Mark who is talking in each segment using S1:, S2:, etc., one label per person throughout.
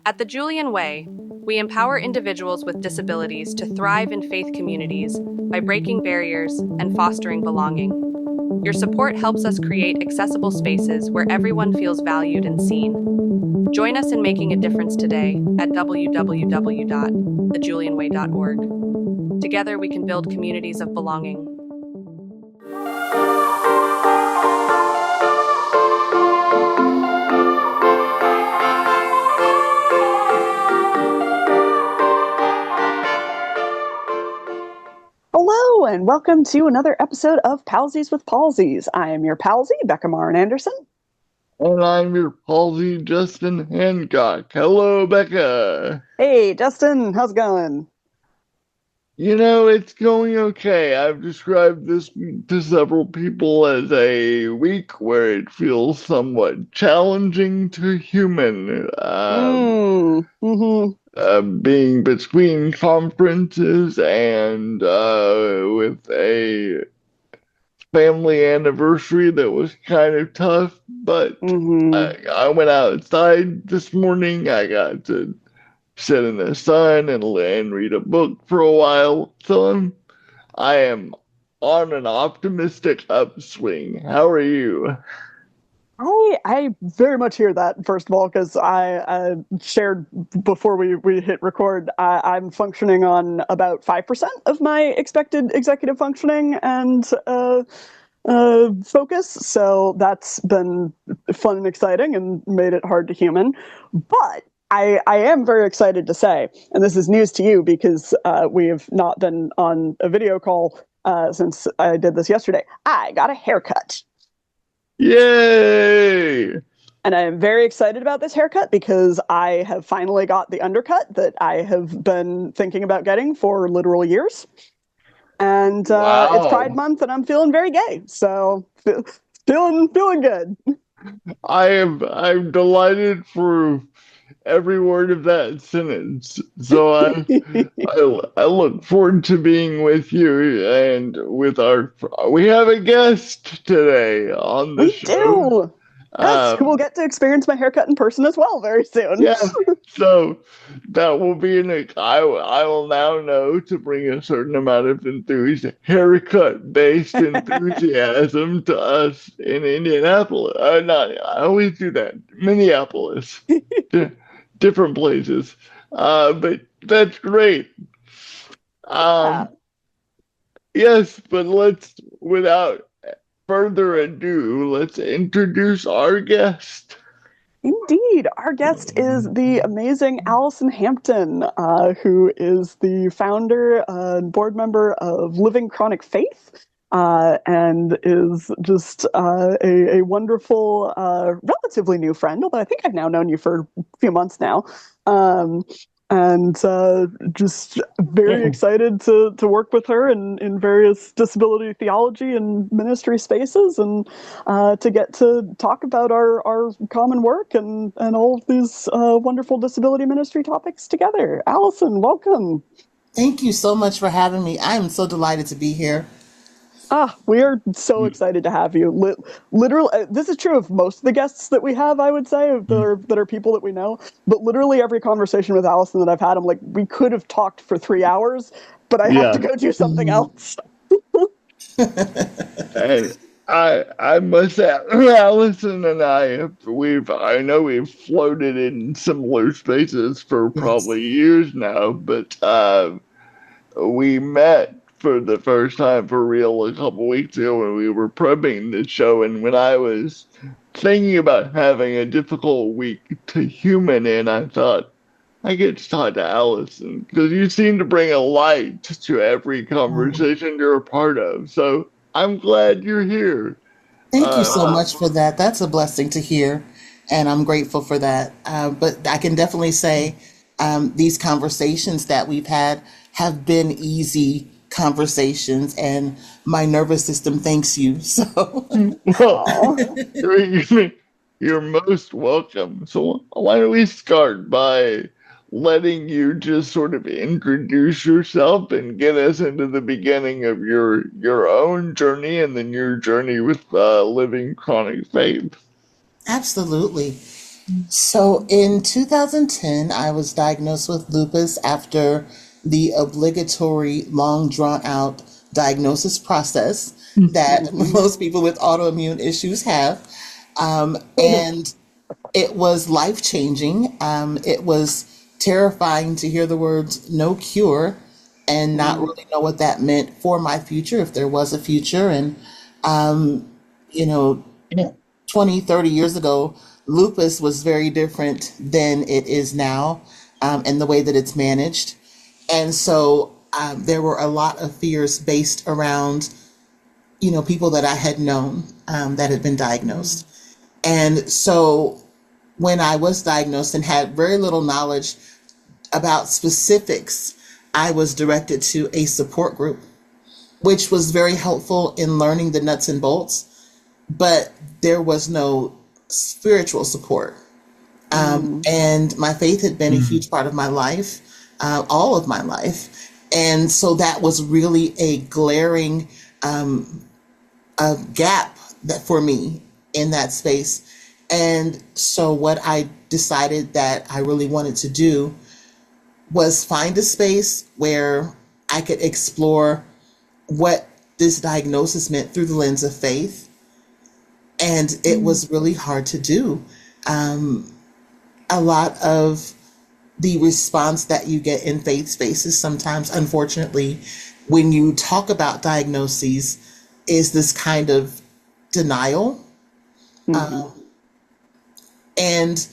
S1: At the Julian Way, we empower individuals with disabilities to thrive in faith communities by breaking barriers and fostering belonging. Your support helps us create accessible spaces where everyone feels valued and seen. Join us in making a difference today at www.thejulianway.org. Together, we can build communities of belonging.
S2: Hello, and welcome to another episode of Palsies with Palsies. I am your palsy, Rebekah Anderson.
S3: And I'm your palsy, Justin Hancock. Hello, Becca.
S2: Hey, Justin, how's it going?
S3: You know, it's going okay. I've described this to several people as a week where it feels somewhat challenging to human. Being between conferences and with a family anniversary that was kind of tough, but I went outside this morning. I got to sit in the sun and read a book for a while. So I am on an optimistic upswing. How are you?
S2: I very much hear that, first of all, because I shared before we hit record, I'm functioning on about 5% of my expected executive functioning and focus. So that's been fun and exciting and made it hard to human. But I am very excited to say, and this is news to you because we have not been on a video call since I did this yesterday. I got a haircut.
S3: Yay!
S2: And I am very excited about this haircut because I have finally got the undercut that I have been thinking about getting for literal years. And it's Pride Month and I'm feeling very gay. So feeling good.
S3: I'm delighted for every word of that sentence. So I look forward to being with you and with we have a guest today on the show.
S2: We do. Yes, we'll get to experience my haircut in person as well very soon.
S3: Yeah, so that will be I will now know to bring a certain amount of haircut-based enthusiasm to us in Indianapolis. I always do that. Minneapolis. Different places. But that's great. Yes, but without further ado, let's introduce our guest.
S2: Indeed. Our guest is the amazing Allison Hampton, who is the founder and board member of Living Chronic Faith, and is just a wonderful, relatively new friend, although I think I've now known you for a few months now. And just very excited to work with her in various disability theology and ministry spaces, and to get to talk about our common work and all of these wonderful disability ministry topics together. Allison, welcome.
S4: Thank you so much for having me. I am so delighted to be here.
S2: We are so excited to have you. Literally, this is true of most of the guests that we have, I would say, that are people that we know. But literally every conversation with Allison that I've had, I'm like, we could have talked for 3 hours, but I have to go do something else.
S3: And I must say, Allison and I know we've floated in similar spaces for probably years now, but we met for the first time for real a couple weeks ago when we were prepping the show, and when I was thinking about having a difficult week to human in, I thought, I get to talk to Allison, because you seem to bring a light to every conversation you're a part of, so I'm glad you're here.
S4: Thank you so much for that. That's a blessing to hear, and I'm grateful for that. But I can definitely say these conversations that we've had have been easy conversations, and my nervous system thanks you. So
S3: you're most welcome. So why don't we start by letting you just sort of introduce yourself and get us into the beginning of your own journey and then your journey with Living Chronic Faith.
S4: Absolutely. So in 2010, I was diagnosed with lupus after the obligatory long drawn out diagnosis process that most people with autoimmune issues have. And it was life changing. It was terrifying to hear the words no cure and not really know what that meant for my future, if there was a future. And, you know, 20, 30 years ago, lupus was very different than it is now, and the way that it's managed. And so there were a lot of fears based around, people that I had known that had been diagnosed. And so when I was diagnosed and had very little knowledge about specifics, I was directed to a support group, which was very helpful in learning the nuts and bolts, but there was no spiritual support. And my faith had been a huge part of my life, all of my life. And so that was really a glaring gap that for me in that space. And so what I decided that I really wanted to do was find a space where I could explore what this diagnosis meant through the lens of faith. And it was really hard to do. A lot of the response that you get in faith spaces sometimes, unfortunately, when you talk about diagnoses, is this kind of denial. And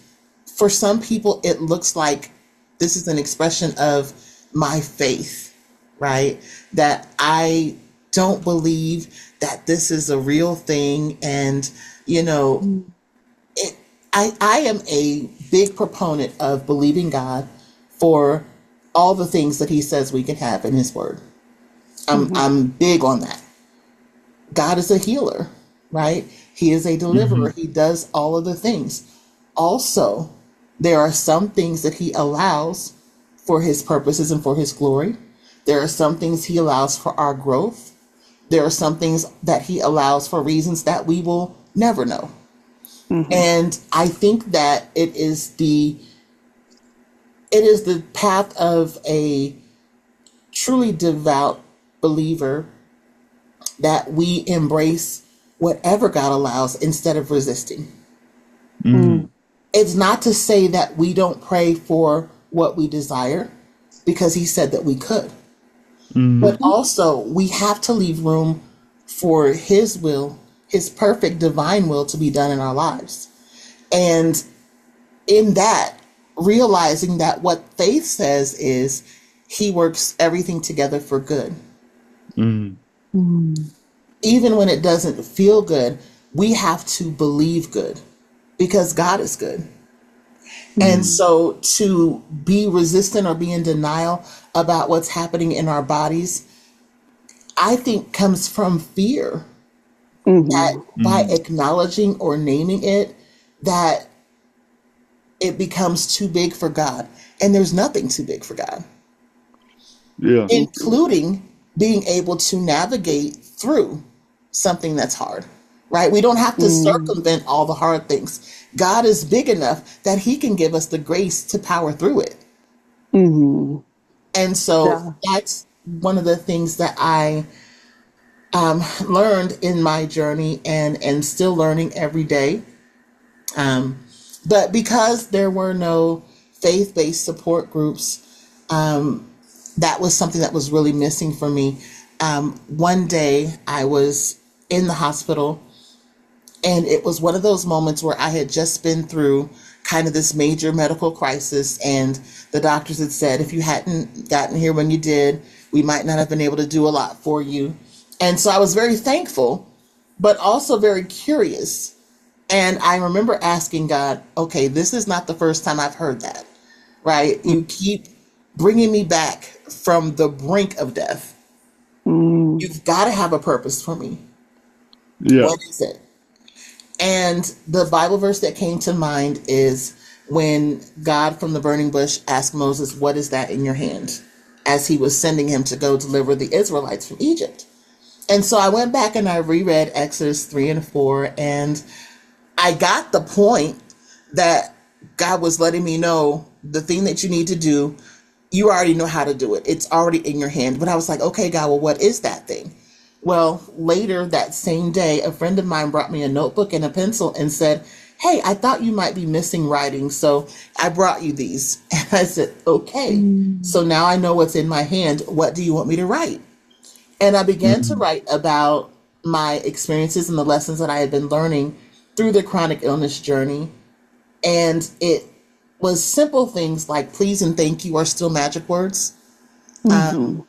S4: for some people, it looks like this is an expression of my faith, right? That I don't believe that this is a real thing. And, I am a big proponent of believing God for all the things that he says we can have in his word. I'm big on that. God is a healer, right? He is a deliverer. He does all of the things. Also, there are some things that he allows for his purposes and for his glory. There are some things he allows for our growth. There are some things that he allows for reasons that we will never know. And I think that it is the path of a truly devout believer that we embrace whatever God allows instead of resisting. It's not to say that we don't pray for what we desire, because he said that we could. But also we have to leave room for his will, his perfect divine will, to be done in our lives. And in that, realizing that what faith says is he works everything together for good. Even when it doesn't feel good, we have to believe good because God is good. And so to be resistant or be in denial about what's happening in our bodies, I think comes from fear. That by acknowledging or naming it, that it becomes too big for God. And there's nothing too big for God. Including being able to navigate through something that's hard, right? We don't have to circumvent all the hard things. God is big enough that he can give us the grace to power through it. And so that's one of the things that I learned in my journey and still learning every day. But because there were no faith-based support groups, that was something that was really missing for me. One day I was in the hospital, and it was one of those moments where I had just been through kind of this major medical crisis, and the doctors had said, if you hadn't gotten here when you did, we might not have been able to do a lot for you. And so I was very thankful, but also very curious. And I remember asking God, okay, this is not the first time I've heard that, right? You keep bringing me back from the brink of death. You've got to have a purpose for me. What is it? And the Bible verse that came to mind is when God from the burning bush asked Moses, what is that in your hand? As he was sending him to go deliver the Israelites from Egypt. And so I went back and I reread Exodus 3 and 4, and I got the point that God was letting me know the thing that you need to do, you already know how to do it. It's already in your hand. But I was like, okay, God, well, what is that thing? Well, later that same day, a friend of mine brought me a notebook and a pencil and said, hey, I thought you might be missing writing, so I brought you these. And I said, okay. So now I know what's in my hand. What do you want me to write? And I began to write about my experiences and the lessons that I had been learning through the chronic illness journey. And it was simple things like please and thank you are still magic words.
S2: Mm-hmm.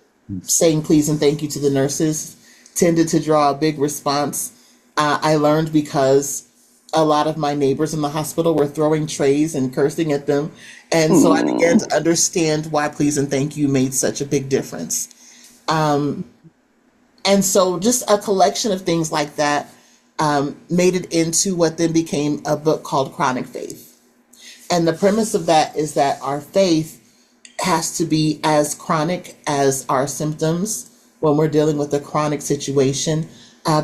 S4: Saying please and thank you to the nurses tended to draw a big response. I learned because a lot of my neighbors in the hospital were throwing trays and cursing at them. And so I began to understand why please and thank you made such a big difference. And so just a collection of things like that made it into what then became a book called Chronic Faith. And the premise of that is that our faith has to be as chronic as our symptoms when we're dealing with a chronic situation,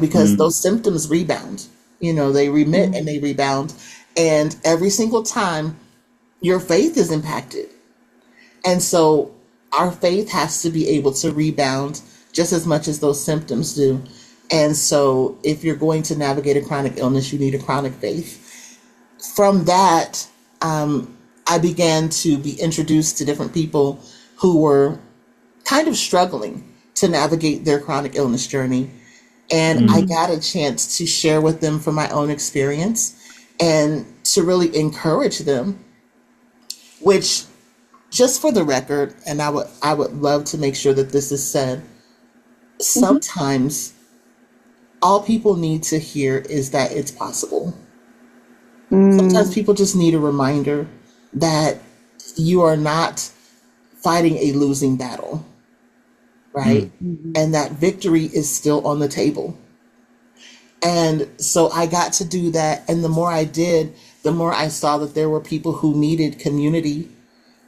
S4: because those symptoms rebound. You know, they remit and they rebound. And every single time your faith is impacted. And so our faith has to be able to rebound just as much as those symptoms do. And so if you're going to navigate a chronic illness, you need a chronic faith. From that, I began to be introduced to different people who were kind of struggling to navigate their chronic illness journey. And I got a chance to share with them from my own experience and to really encourage them, which, just for the record, and I would love to make sure that this is said, sometimes all people need to hear is that it's possible. Sometimes people just need a reminder that you are not fighting a losing battle, right? And that victory is still on the table. And so I got to do that. And the more I did, the more I saw that there were people who needed community,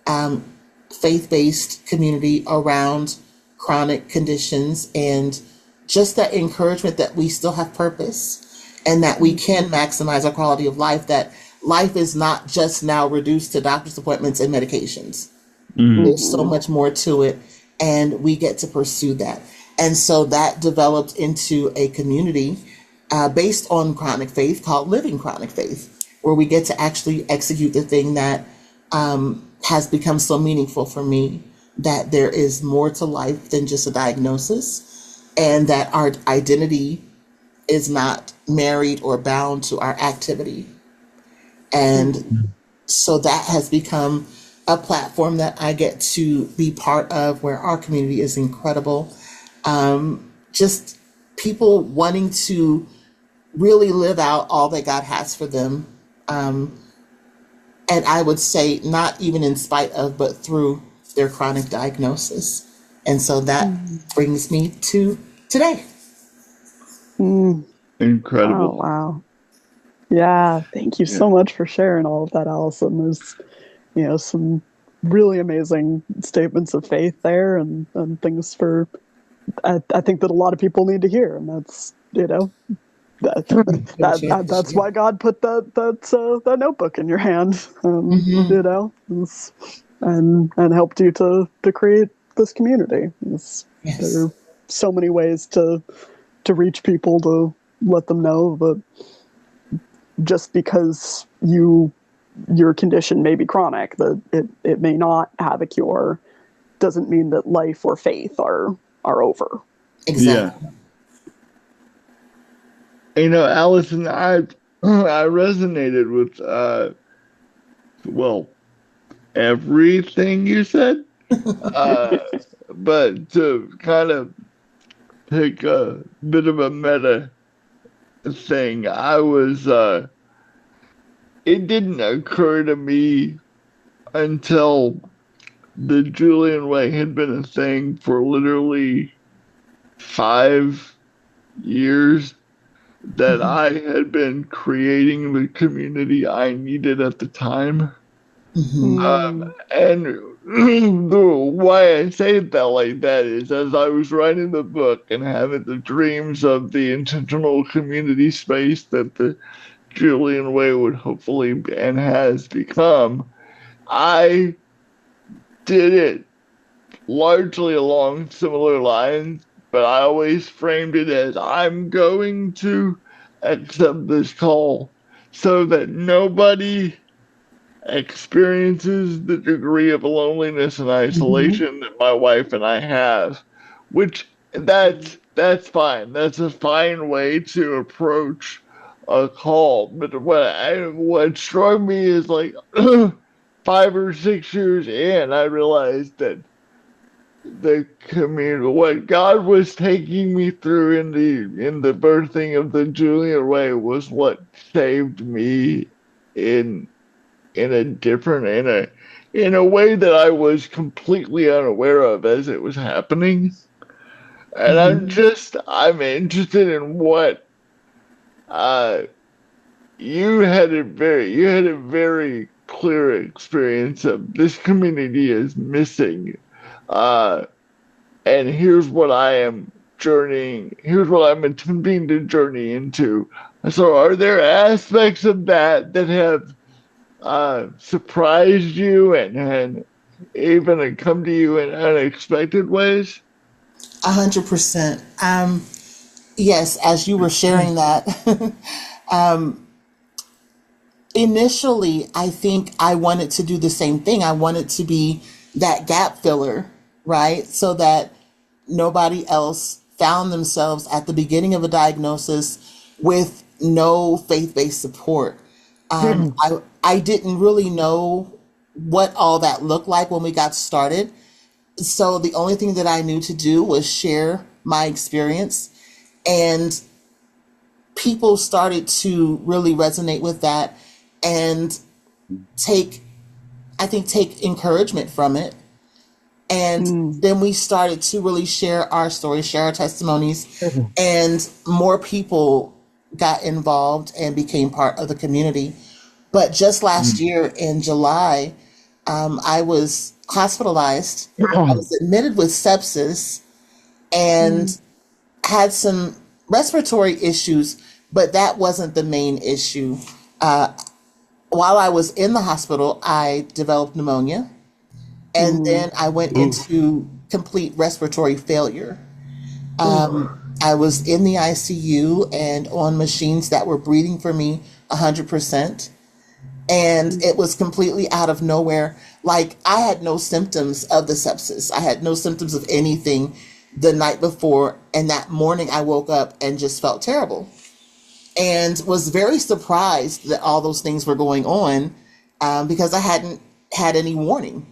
S4: faith-based community around chronic conditions, and just that encouragement that we still have purpose and that we can maximize our quality of life, that life is not just now reduced to doctor's appointments and medications. There's so much more to it, and we get to pursue that. And so that developed into a community based on chronic faith called Living Chronic Faith, where we get to actually execute the thing that has become so meaningful for me, that there is more to life than just a diagnosis, and that our identity is not married or bound to our activity. And so that has become a platform that I get to be part of, where our community is incredible. Just people wanting to really live out all that God has for them. And I would say not even in spite of, but through their chronic diagnosis. And so that brings me to today.
S3: Incredible.
S2: Oh, wow. Yeah, thank you so much for sharing all of that, Allison. There's, some really amazing statements of faith there, and things for, I think that a lot of people need to hear, and that's, that's why God put that notebook in your hand, and helped you to create this community. There are so many ways to reach people, to let them know that just because your condition may be chronic, that it may not have a cure, doesn't mean that life or faith are over.
S4: Exactly.
S3: Yeah. Allison, I resonated with everything you said. But to kind of pick a bit of a meta thing, it didn't occur to me until the Julian Way had been a thing for literally 5 years that I had been creating the community I needed at the time. And why I say that like that is, as I was writing the book and having the dreams of the intentional community space that the Julian Way would hopefully and has become, I did it largely along similar lines, but I always framed it as I'm going to accept this call so that nobody experiences the degree of loneliness and
S2: Mhm.
S3: isolation that my wife and I have, which that's fine. That's a fine way to approach a call. But what struck me is like 5 or 6 years in, I realized that the community, what God was taking me through in the birthing of the Julian Way was what saved me in in a way that I was completely unaware of as it was happening. And
S4: Mhm.
S3: I'm interested in what uh you had a very clear experience of this community is missing. Uh and here's what I'm attempting to journey into. So are there aspects of that have surprised you and even come to you in unexpected ways?
S4: 100%. Yes, as you were sharing that, initially, I think I wanted to do the same thing. I wanted to be that gap filler, right? So that nobody else found themselves at the beginning of a diagnosis with no faith-based support. I didn't really know what all that looked like when we got started. So the only thing that I knew to do was share my experience, and people started to really resonate with that and take, I think, take encouragement from it. And
S2: Mm.
S4: then we started to really share our stories, share our testimonies, and more people got involved and became part of the community. But just last year in July, I was hospitalized. I was admitted with sepsis and
S2: Mm.
S4: had some respiratory issues, but that wasn't the main issue. While I was in the hospital, I developed pneumonia, and
S2: Mm.
S4: then I went into complete respiratory failure.
S2: Ooh.
S4: I was in the ICU and on machines that were breathing for me 100%. And
S2: Mm.
S4: it was completely out of nowhere. Like, I had no symptoms of the sepsis. I had no symptoms of anything the night before. And that morning I woke up and just felt terrible and was very surprised that all those things were going on, because I hadn't had any warning.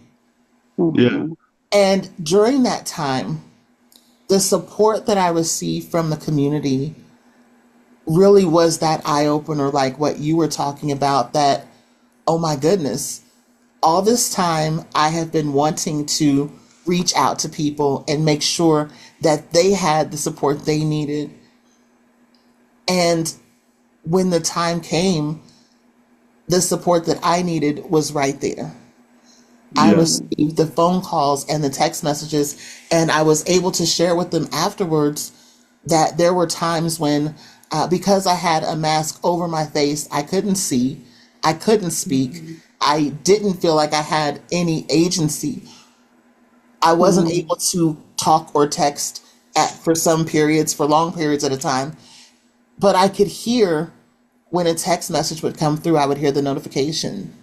S3: Yeah,
S2: Mhm.
S4: And during that time, the support that I received from the community really was that eye opener, like what you were talking about, that, oh my goodness, all this time I have been wanting to reach out to people and make sure that they had the support they needed. And when the time came, the support that I needed was right there. I
S3: yeah,
S2: Mm.
S4: received the phone calls and the text messages, and I was able to share with them afterwards that there were times when, because I had a mask over my face, I couldn't see, I couldn't speak,
S2: Mhm.
S4: I didn't feel like I had any agency. I wasn't
S2: Mm.
S4: able to talk or text for some periods, for long periods at a time, but I could hear when a text message would come through, I would hear the notification.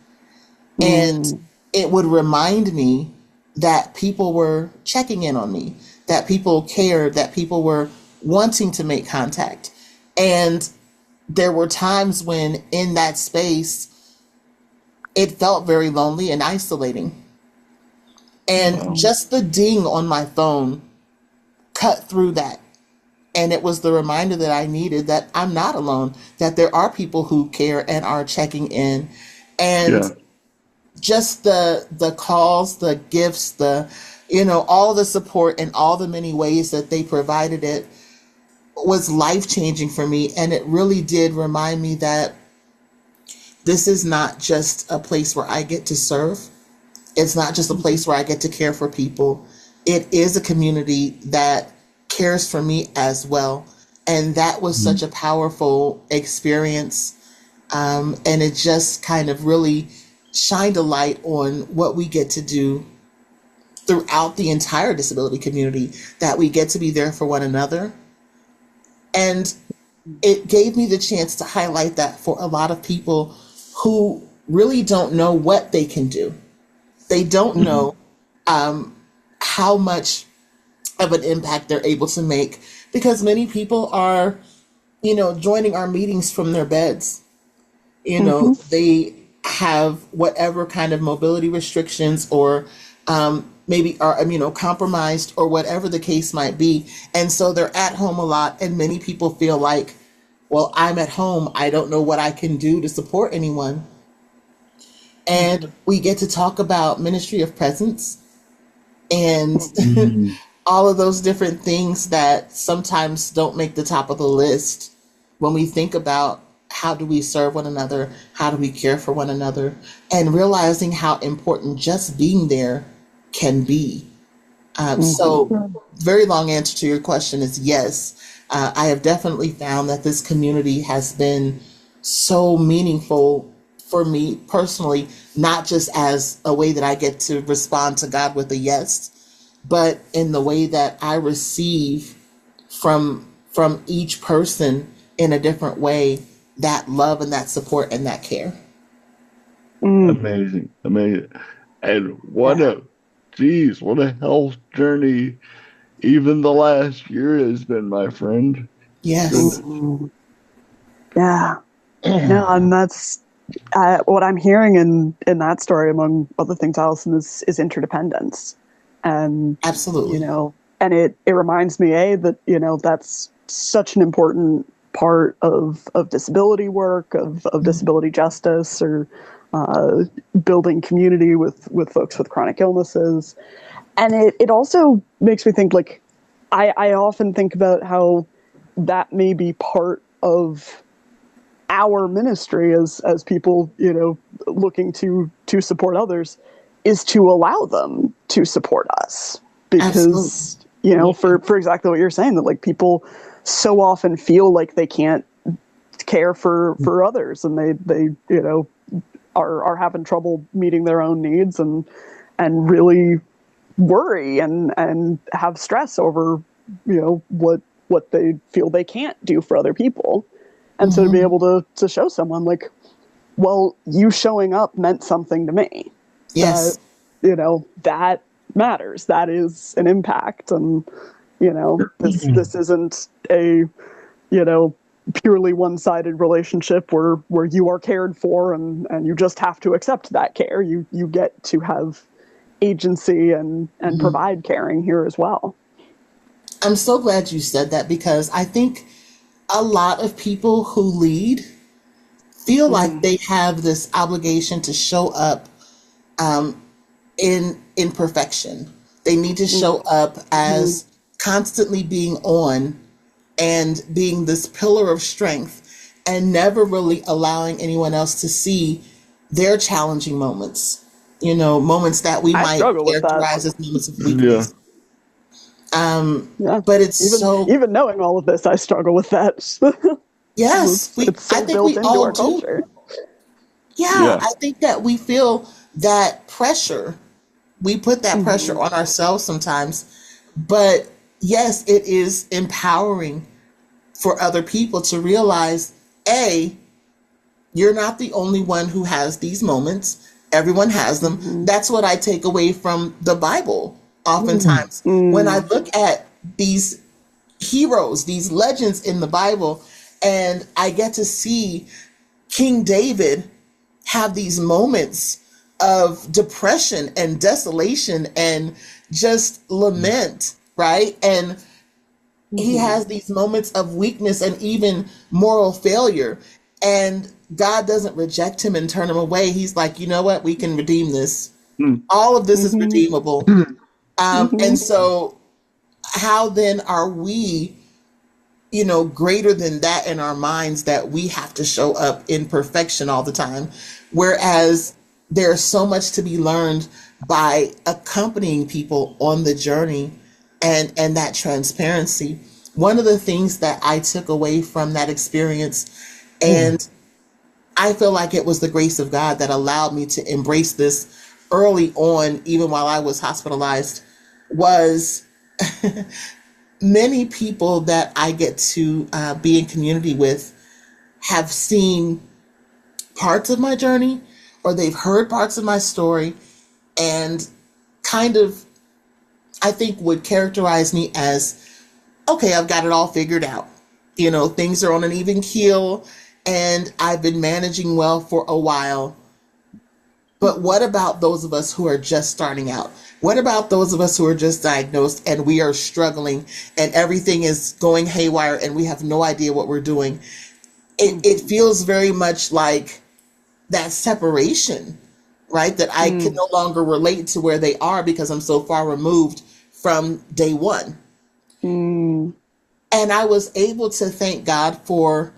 S4: And
S2: Mm.
S4: it would remind me that people were checking in on me, that people cared, that people were wanting to make contact. And there were times when in that space, it felt very lonely and isolating. And
S3: wow,
S4: just the ding on my phone cut through that. And it was the reminder that I needed that I'm not alone, that there are people who care and are checking in. And
S3: yeah,
S4: just the calls, the gifts, the, all the support and all the many ways that they provided it was life changing for me. And it really did remind me that this is not just a place where I get to serve. It's not just a place where I get to care for people. It is a community that cares for me as well. And that was such a powerful experience. And it just kind of really shined a light on what we get to do throughout the entire disability community, that we get to be there for one another. And it gave me the chance to highlight that for a lot of people who really don't know what they can do. They don't know how much of an impact they're able to make, because many people are, joining our meetings from their beds. They have whatever kind of mobility restrictions, or maybe are immunocompromised, or whatever the case might be. And so they're at home a lot, and many people feel like, well, I'm at home, I don't know what I can do to support anyone. And we get to talk about ministry of presence and all of those different things that sometimes don't make the top of the list when we think about how do we serve one another, how do we care for one another, and realizing how important just being there can be. So very long answer to your question is yes. I have definitely found that this community has been so meaningful for me personally, not just as a way that I get to respond to God with a yes, but in the way that I receive from each person in a different way, that love and that support and that care.
S3: Amazing. And what a health journey even the last year has been, my friend.
S4: Yes.
S2: Yeah. No, and that's what I'm hearing in that story, among other things, Allison, is interdependence. And
S4: Absolutely.
S2: And it reminds me, that, that's such an important part of disability work, of disability justice, or building community with folks with chronic illnesses. And it also makes me think, like, I often think about how that may be part of our ministry as people, looking to support others, is to allow them to support us. Because, for exactly what you're saying, that, like, people so often feel like they can't care for others, and they are having trouble meeting their own needs, and really worry and have stress over what they feel they can't do for other people. And so to be able to show someone, like, well, you showing up meant something to me.
S4: Yes.
S2: That matters. That is an impact. And, this isn't a, purely one-sided relationship where you are cared for and you just have to accept that care. You get to have agency and provide caring here as well.
S4: I'm so glad you said that, because I think a lot of people who lead feel like they have this obligation to show up in perfection. They need to show up as constantly being on and being this pillar of strength, and never really allowing anyone else to see their challenging moments, moments that we might characterize as moments of weakness. But it's
S2: even knowing all of this, I struggle with that.
S4: Yes,
S2: it's so
S4: I think
S2: built
S4: we
S2: into
S4: all
S2: our
S4: do.
S2: culture.
S4: Yeah, I think that we feel that pressure. We put that pressure on ourselves sometimes. But yes, it is empowering for other people to realize, A, you're not the only one who has these moments. Everyone has them. That's what I take away from the Bible oftentimes. When I look at these heroes, these legends in the Bible, and I get to see King David have these moments of depression and desolation and just lament, right? And he has these moments of weakness and even moral failure. And God doesn't reject him and turn him away. He's like, you know what? We can redeem this. All of this is redeemable. And so how then are we, greater than that in our minds, that we have to show up in perfection all the time? Whereas there's so much to be learned by accompanying people on the journey and that transparency. One of the things that I took away from that experience, and I feel like it was the grace of God that allowed me to embrace this early on, even while I was hospitalized, was many people that I get to be in community with have seen parts of my journey, or they've heard parts of my story, and kind of, I think, would characterize me as, okay, I've got it all figured out. Things are on an even keel, and I've been managing well for a while. But what about those of us who are just starting out? What about those of us who are just diagnosed and we are struggling and everything is going haywire and we have no idea what we're doing? It feels very much like that separation, right? That I can no longer relate to where they are because I'm so far removed from day one. And I was able to thank God for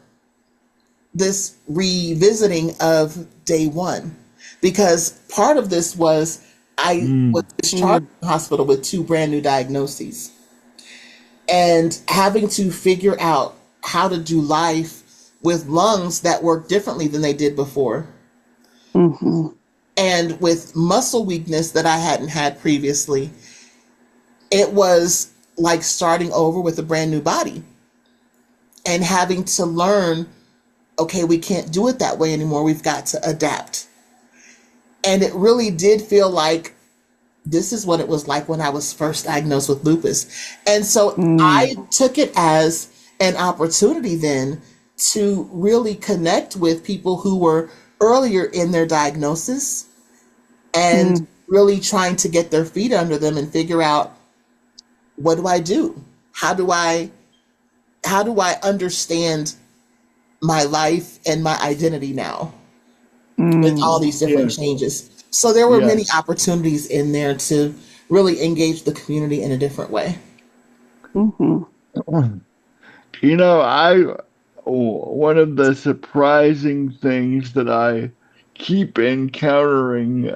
S4: this revisiting of day one, because part of this was I was discharged from the hospital with 2 brand new diagnoses and having to figure out how to do life with lungs that work differently than they did before. And with muscle weakness that I hadn't had previously. It was like starting over with a brand new body and having to learn, okay, we can't do it that way anymore. We've got to adapt. And it really did feel like this is what it was like when I was first diagnosed with lupus. And so I took it as an opportunity then to really connect with people who were earlier in their diagnosis and really trying to get their feet under them and figure out, what do I do? How do I understand my life and my identity now with all these different changes? So there were many opportunities in there to really engage the community in a different way.
S3: One of the surprising things that I keep encountering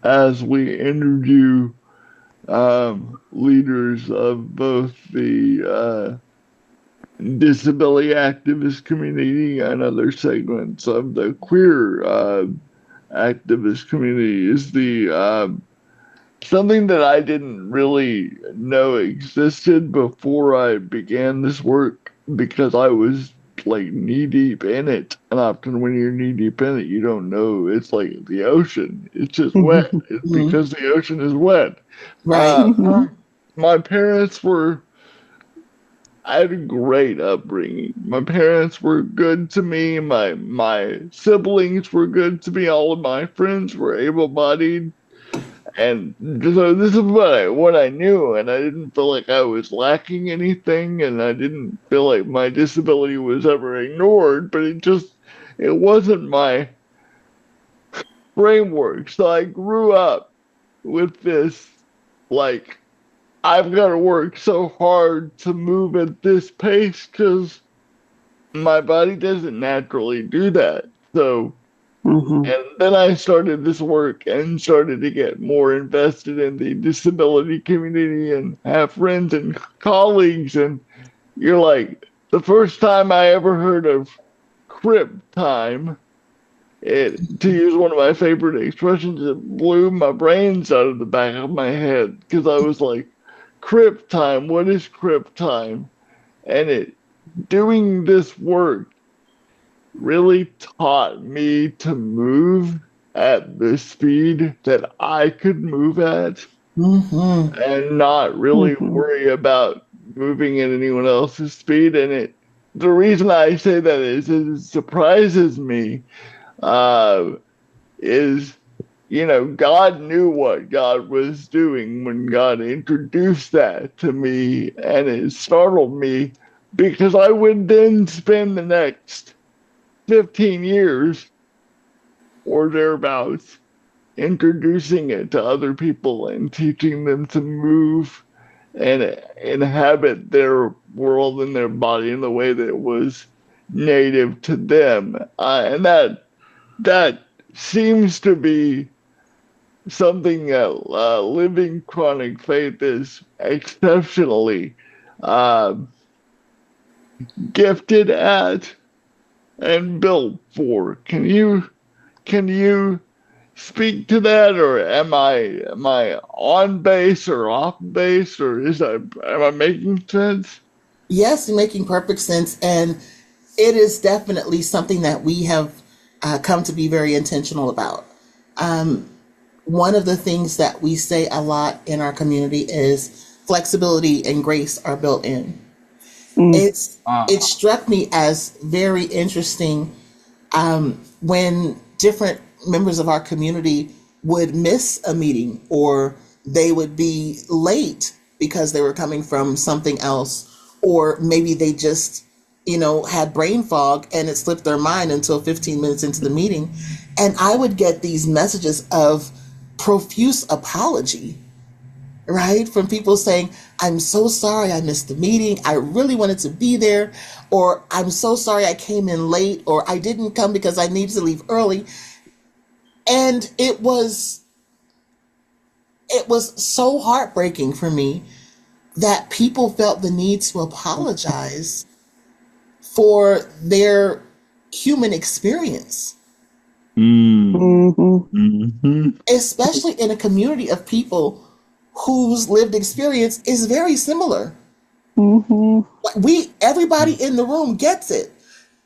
S3: as we interview leaders of both the disability activist community and other segments of the queer activist community is the something that I didn't really know existed before I began this work, because I was like knee deep in it. And often when you're knee deep in it, you don't know. It's like the ocean. It's just wet. It's because the ocean is wet.
S4: Right.
S3: My parents I had a great upbringing. My parents were good to me. My siblings were good to me. All of my friends were able-bodied. And so this is what I knew, and I didn't feel like I was lacking anything, and I didn't feel like my disability was ever ignored, but it wasn't my framework. So I grew up with this, like, I've got to work so hard to move at this pace because my body doesn't naturally do that. So and then I started this work and started to get more invested in the disability community and have friends and colleagues. And you're like, the first time I ever heard of crib time, to use one of my favorite expressions, it blew my brains out of the back of my head, because I was like, crib time, what is crib time? And doing this work really taught me to move at the speed that I could move at, and not really worry about moving at anyone else's speed. And the reason I say that is it surprises me, is, God knew what God was doing when God introduced that to me, and it startled me, because I would then spend the next 15 years or thereabouts introducing it to other people and teaching them to move and inhabit their world and their body in the way that was native to them. And that seems to be something that living chronic faith is exceptionally gifted at. and built for. Can you speak to that, or am I on base or off base, or am I making sense?
S4: Yes, making perfect sense. And it is definitely something that we have come to be very intentional about. One of the things that we say a lot in our community is flexibility and grace are built in.
S2: Mm.
S4: It struck me as very interesting when different members of our community would miss a meeting or they would be late because they were coming from something else, or maybe they just, had brain fog and it slipped their mind until 15 minutes into the meeting. And I would get these messages of profuse apology, right? From people saying, I'm so sorry I missed the meeting. I really wanted to be there. Or I'm so sorry I came in late, or I didn't come because I needed to leave early. And it was so heartbreaking for me that people felt the need to apologize for their human experience,
S2: Mhm.
S3: Mm-hmm.
S4: especially in a community of people whose lived experience is very similar.
S2: Mhm.
S4: Everybody in the room gets it.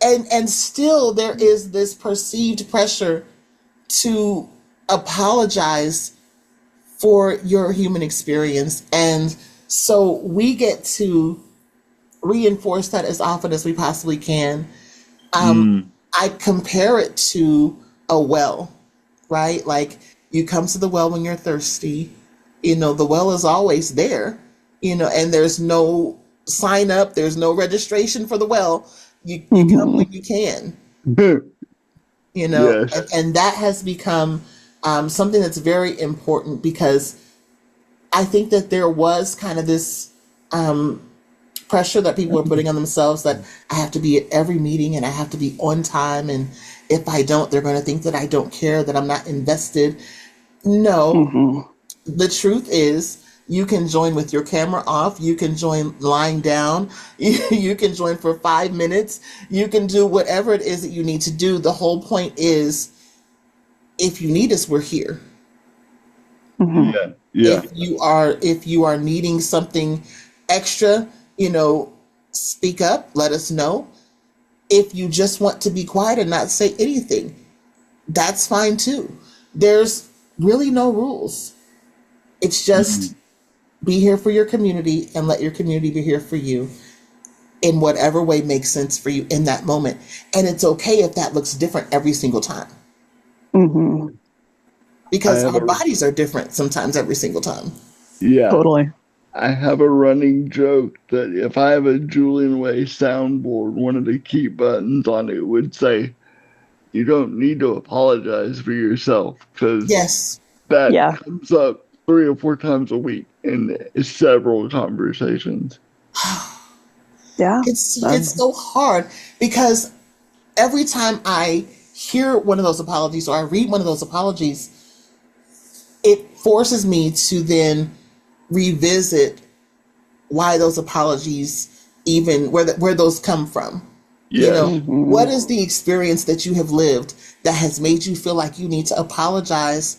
S4: And still there is this perceived pressure to apologize for your human experience. And so we get to reinforce that as often as we possibly can.
S3: Mm.
S4: I compare it to a well, right? Like, you come to the well when you're thirsty. The well is always there, and there's no sign up, there's no registration for the well. You come
S2: Mhm.
S4: when you can,
S3: Yes.
S4: and that has become something that's very important, because I think that there was kind of this pressure that people were putting on themselves, that I have to be at every meeting and I have to be on time. And if I don't, they're going to think that I don't care, that I'm not invested. No,
S2: Mhm.
S4: the truth is, you can join with your camera off. You can join lying down. You can join for 5 minutes. You can do whatever it is that you need to do. The whole point is, if you need us, we're here.
S2: Mhm.
S3: Yeah. Yeah.
S4: If you are needing something extra, speak up, let us know. If you just want to be quiet and not say anything, that's fine too. There's really no rules. It's just,
S3: Mm.
S4: be here for your community and let your community be here for you in whatever way makes sense for you in that moment. And it's okay if that looks different every single time,
S2: Mhm.
S3: I
S4: because
S3: have
S4: our
S3: a
S4: bodies are different sometimes every single time.
S3: yeah.
S2: Totally.
S3: I have a running joke that if I have a Julian Way soundboard, one of the key buttons on it would say, "You don't need to apologize for yourself," because
S4: Yes.
S3: that
S2: Yeah.
S3: comes up 3 or 4 times a week in several conversations.
S2: Yeah.
S4: It's so hard, because every time I hear one of those apologies or I read one of those apologies, it forces me to then revisit why those apologies, even where those come from. You know,
S3: Yes.
S4: what
S2: Mhm.
S4: is the experience that you have lived that has made you feel like you need to apologize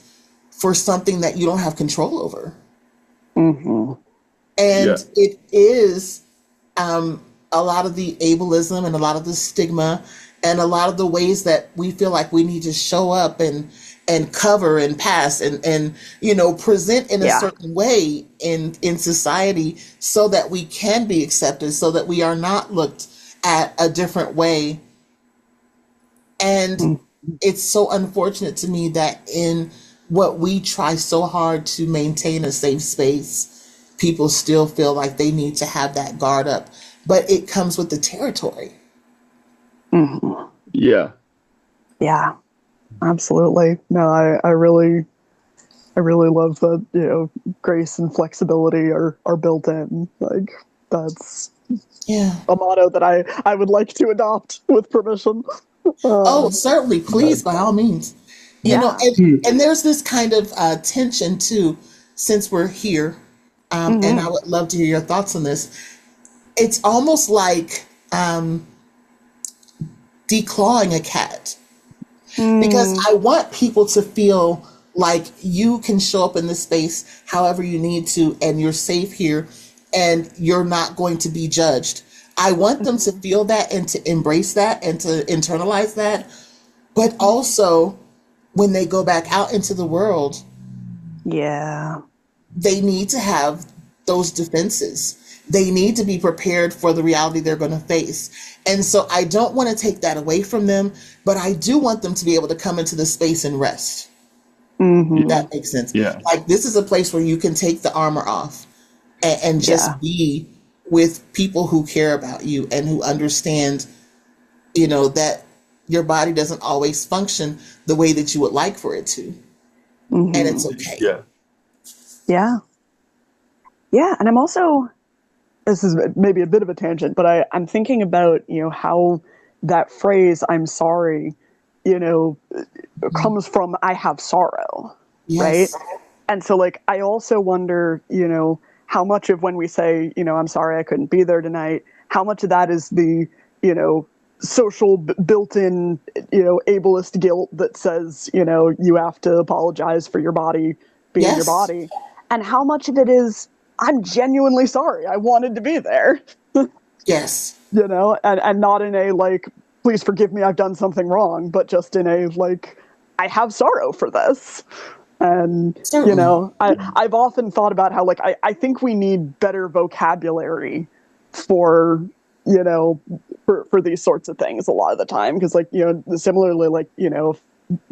S4: for something that you don't have control over?
S2: Mhm.
S3: Yeah.
S4: And it is um, a lot of the ableism and a lot of the stigma and a lot of the ways that we feel like we need to show up and cover and pass and present in a
S2: Yeah.
S4: certain way in society, so that we can be accepted, so that we are not looked at a different way. And
S2: Mm.
S4: it's so unfortunate to me that in what we try so hard to maintain a safe space, people still feel like they need to have that guard up. But it comes with the territory.
S2: Mhm.
S3: Yeah.
S2: Yeah. Absolutely. No, I really love that, grace and flexibility are built in. Like, that's
S4: Yeah.
S2: a motto that I would like to adopt with permission.
S4: Oh,
S2: Uh,
S4: certainly. Please, by all means.
S2: yeah.
S4: And there's this kind of tension too, since we're here. And I
S2: Mhm.
S4: would love to hear your thoughts on this. It's almost like, um, declawing a cat, because
S2: Mm,
S4: I want people to feel like you can show up in this space however you need to, and you're safe here, and you're not going to be judged. I want them to
S2: mhm.
S4: feel that and to embrace that and to internalize that. But also, when they go back out into the world,
S2: Yeah.
S4: they need to have those defenses. They need to be prepared for the reality they're going to face. And so I don't want to take that away from them, but I do want them to be able to come into the space and rest.
S2: Hmm.
S4: That makes sense.
S3: Yeah.
S4: Like, this is a place where you can take the armor off and
S2: Yeah.
S4: just be with people who care about you and who understand, that your body doesn't always function the way that you would like for it to. And
S2: Hmm.
S4: it's okay.
S3: Yeah.
S2: Yeah. Yeah. And I'm also, this is maybe a bit of a tangent, but I'm thinking about, how that phrase, I'm sorry, you know, comes from I have sorrow, right?
S4: Yes.
S2: And so, like, I also wonder, how much of when we say, I'm sorry I couldn't be there tonight, how much of that is the, you know, social built-in, ableist guilt that says, you have to apologize for your body being your
S4: Yes.
S2: body, and how much of it is I'm genuinely sorry, I wanted to be there,
S4: Yes.
S2: and not in a like, please forgive me, I've done something wrong, but just in a like, I have sorrow for this. And
S4: Certainly.
S2: I've often thought about how like I think we need better vocabulary for you know for these sorts of things a lot of the time, because like similarly, like if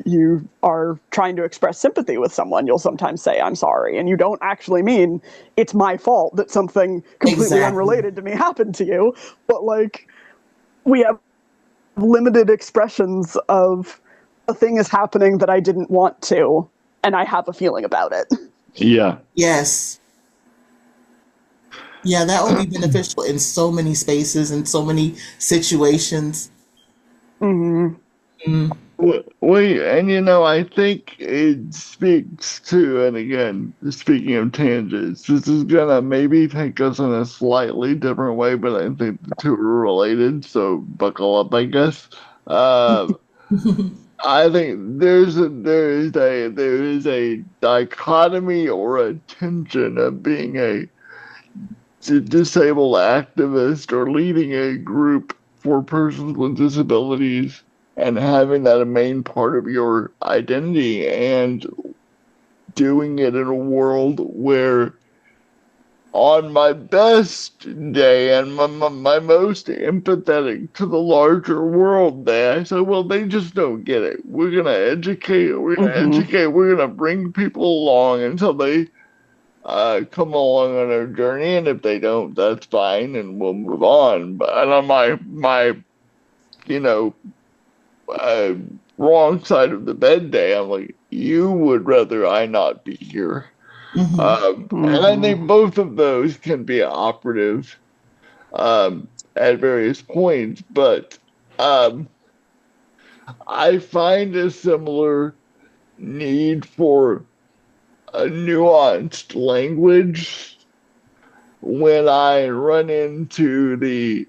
S2: you are trying to express sympathy with someone, you'll sometimes say I'm sorry, and you don't actually mean it's my fault that something completely
S4: Exactly.
S2: unrelated to me happened to you, but like we have limited expressions of a thing is happening that I didn't want to, and I have a feeling about it.
S3: Yeah.
S4: Yes. Yeah, that will be beneficial in so many spaces and so many situations.
S2: Hmm.
S4: Mm.
S3: Wait, and I think it speaks to, and again, speaking of tangents, this is gonna maybe take us in a slightly different way, but I think the two are related, so buckle up, I guess. Uh, I think there is a dichotomy or a tension of being a disabled activist or leading a group for persons with disabilities and having that a main part of your identity, and doing it in a world where on my best day and my most empathetic to the larger world day, I say, well, they just don't get it.
S2: Hmm.
S3: We're gonna bring people along until they come along on our journey, and if they don't, that's fine, and we'll move on. But and on my you know uh, wrong side of the bed day, I'm like, you would rather I not be here.
S4: Hmm.
S3: And I
S2: Hmm.
S3: think both of those can be operative at various points, but um, I find a similar need for a nuanced language when I run into the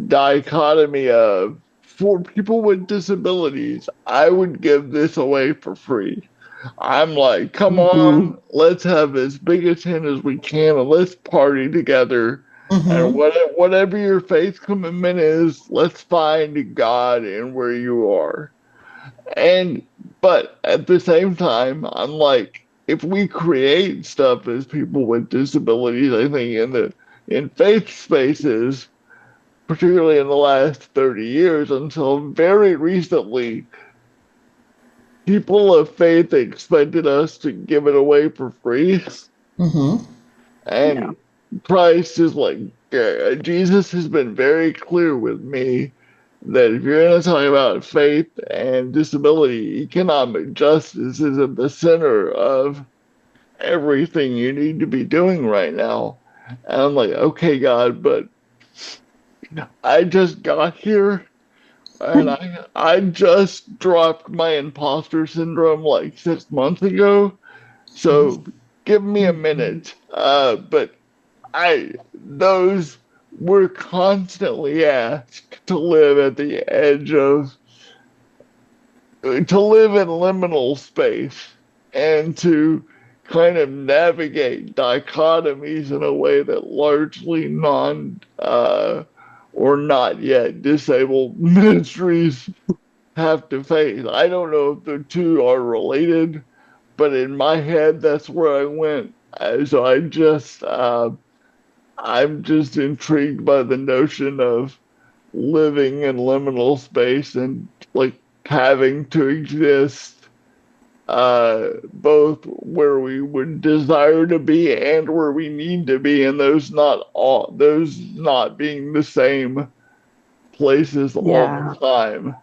S3: dichotomy of, for people with disabilities, I would give this away for free. I'm like, come
S2: Hmm.
S3: on, let's have as big a tent as we can and let's party together. And
S4: Hmm.
S3: whatever your faith commitment is, let's find God in where you are. And but at the same time, I'm like, if we create stuff as people with disabilities, I think in faith spaces, particularly in the last 30 years until very recently, people of faith expected us to give it away for free.
S4: Hmm.
S2: Yeah.
S3: And Christ is like, Jesus has been very clear with me that if you're going to talk about faith and disability, economic justice is at the center of everything you need to be doing right now. And I'm like, okay, God, but I just got here. And I just dropped my imposter syndrome like 6 months ago, so give me a minute. But those we're constantly asked to live at the edge of, to live in liminal space and to kind of navigate dichotomies in a way that largely or not yet disabled ministries have to face. I don't know if the two are related, but in my head, that's where I went. So I'm just intrigued by the notion of living in liminal space and like having to exist both where we would desire to be and where we need to be, and those not being the same places all
S2: Yeah.
S3: the time.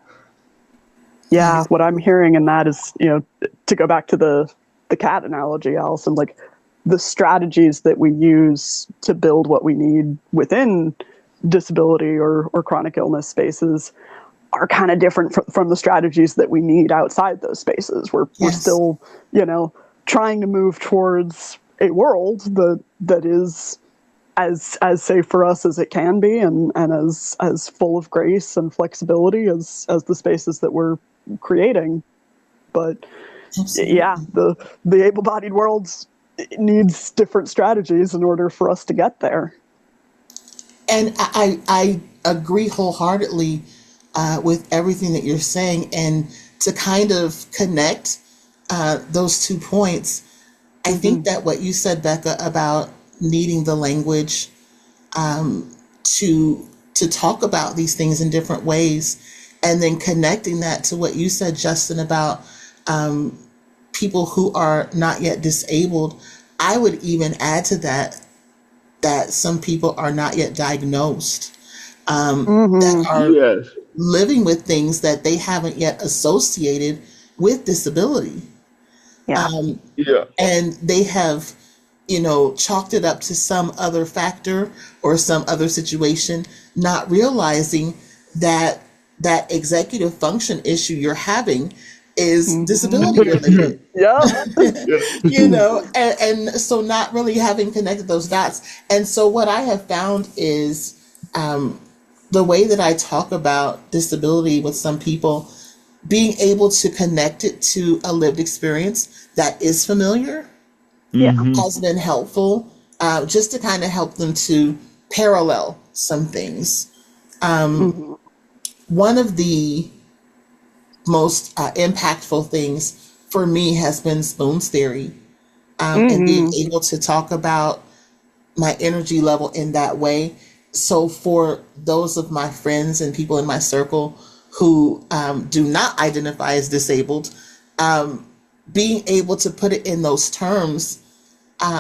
S2: Yeah, what I'm hearing in that is, to go back to the cat analogy, Allison, like the strategies that we use to build what we need within disability or chronic illness spaces are kind of different from the strategies that we need outside those spaces. We're still, trying to move towards a world that is as safe for us as it can be, and as full of grace and flexibility as the spaces that we're creating. But
S4: Absolutely.
S2: yeah, the able-bodied world needs different strategies in order for us to get there.
S4: And I agree wholeheartedly with everything that you're saying. And to kind of connect those 2 points, I think that what you said, Becca, about needing the language to talk about these things in different ways, and then connecting that to what you said, Justin, about people who are not yet disabled. I would even add to that some people are not yet diagnosed, that are
S3: Yes.
S4: living with things that they haven't yet associated with disability.
S2: Yeah.
S3: Yeah.
S4: And they have, chalked it up to some other factor or some other situation, not realizing that that executive function issue you're having is disability related.
S2: Yeah.
S4: And so not really having connected those dots. And so what I have found is the way that I talk about disability with some people, being able to connect it to a lived experience that is familiar has been helpful, just to kind of help them to parallel some things. One of the most impactful things for me has been Spoon's theory, and being able to talk about my energy level in that way. So for those of my friends and people in my circle who do not identify as disabled, being able to put it in those terms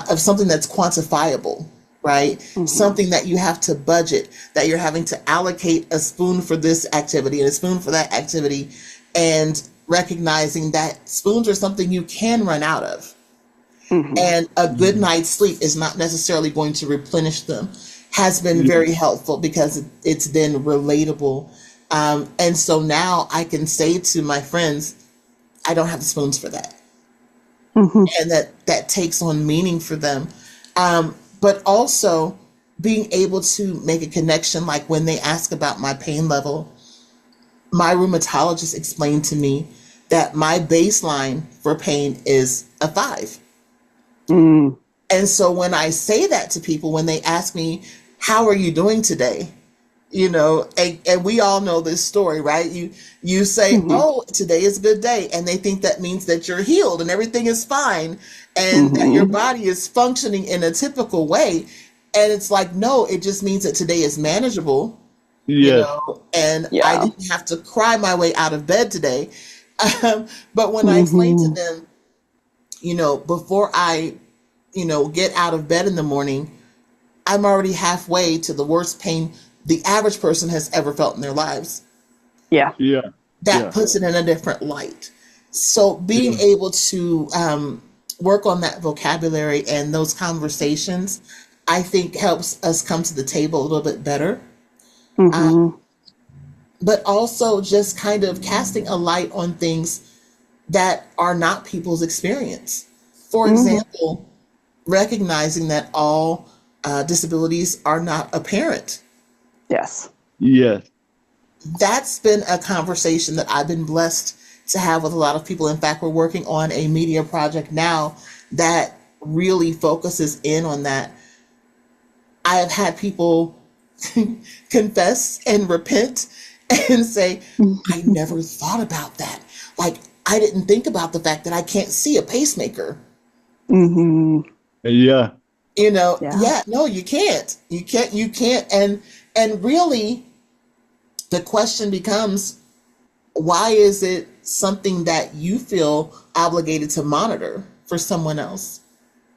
S4: of something that's quantifiable, right? Something that you have to budget, that you're having to allocate a spoon for this activity and a spoon for that activity, and recognizing that spoons are something you can run out of. And a good night's sleep is not necessarily going to replenish them, has been very helpful because it's then relatable. And so now I can say to my friends, I don't have the spoons for that. And that takes on meaning for them. But also being able to make a connection, like when they ask about my pain level, my rheumatologist explained to me that my baseline for pain is a 5. And so when I say that to people, when they ask me, how are you doing today? And we all know this story, right? You say, oh, today is a good day. And they think that means that you're healed and everything is fine and that your body is functioning in a typical way. And it's like, no, it just means that today is manageable. And I didn't have to cry my way out of bed today. But when I explain to them, before I, get out of bed in the morning, I'm already halfway to the worst pain the average person has ever felt in their lives.
S2: Yeah.
S4: That puts it in a different light. So being able to work on that vocabulary and those conversations, I think helps us come to the table a little bit better. But also just kind of casting a light on things that are not people's experience. For example, recognizing that all disabilities are not apparent.
S2: Yes.
S3: Yes.
S4: That's been a conversation that I've been blessed to have with a lot of people. In fact, we're working on a media project now that really focuses in on that. I have had people confess and repent and say, I never thought about that. Like, I didn't think about the fact that I can't see a pacemaker.
S2: Mm-hmm.
S3: Yeah.
S4: Yeah, no, you can't. And really, the question becomes, why is it something that you feel obligated to monitor for someone else?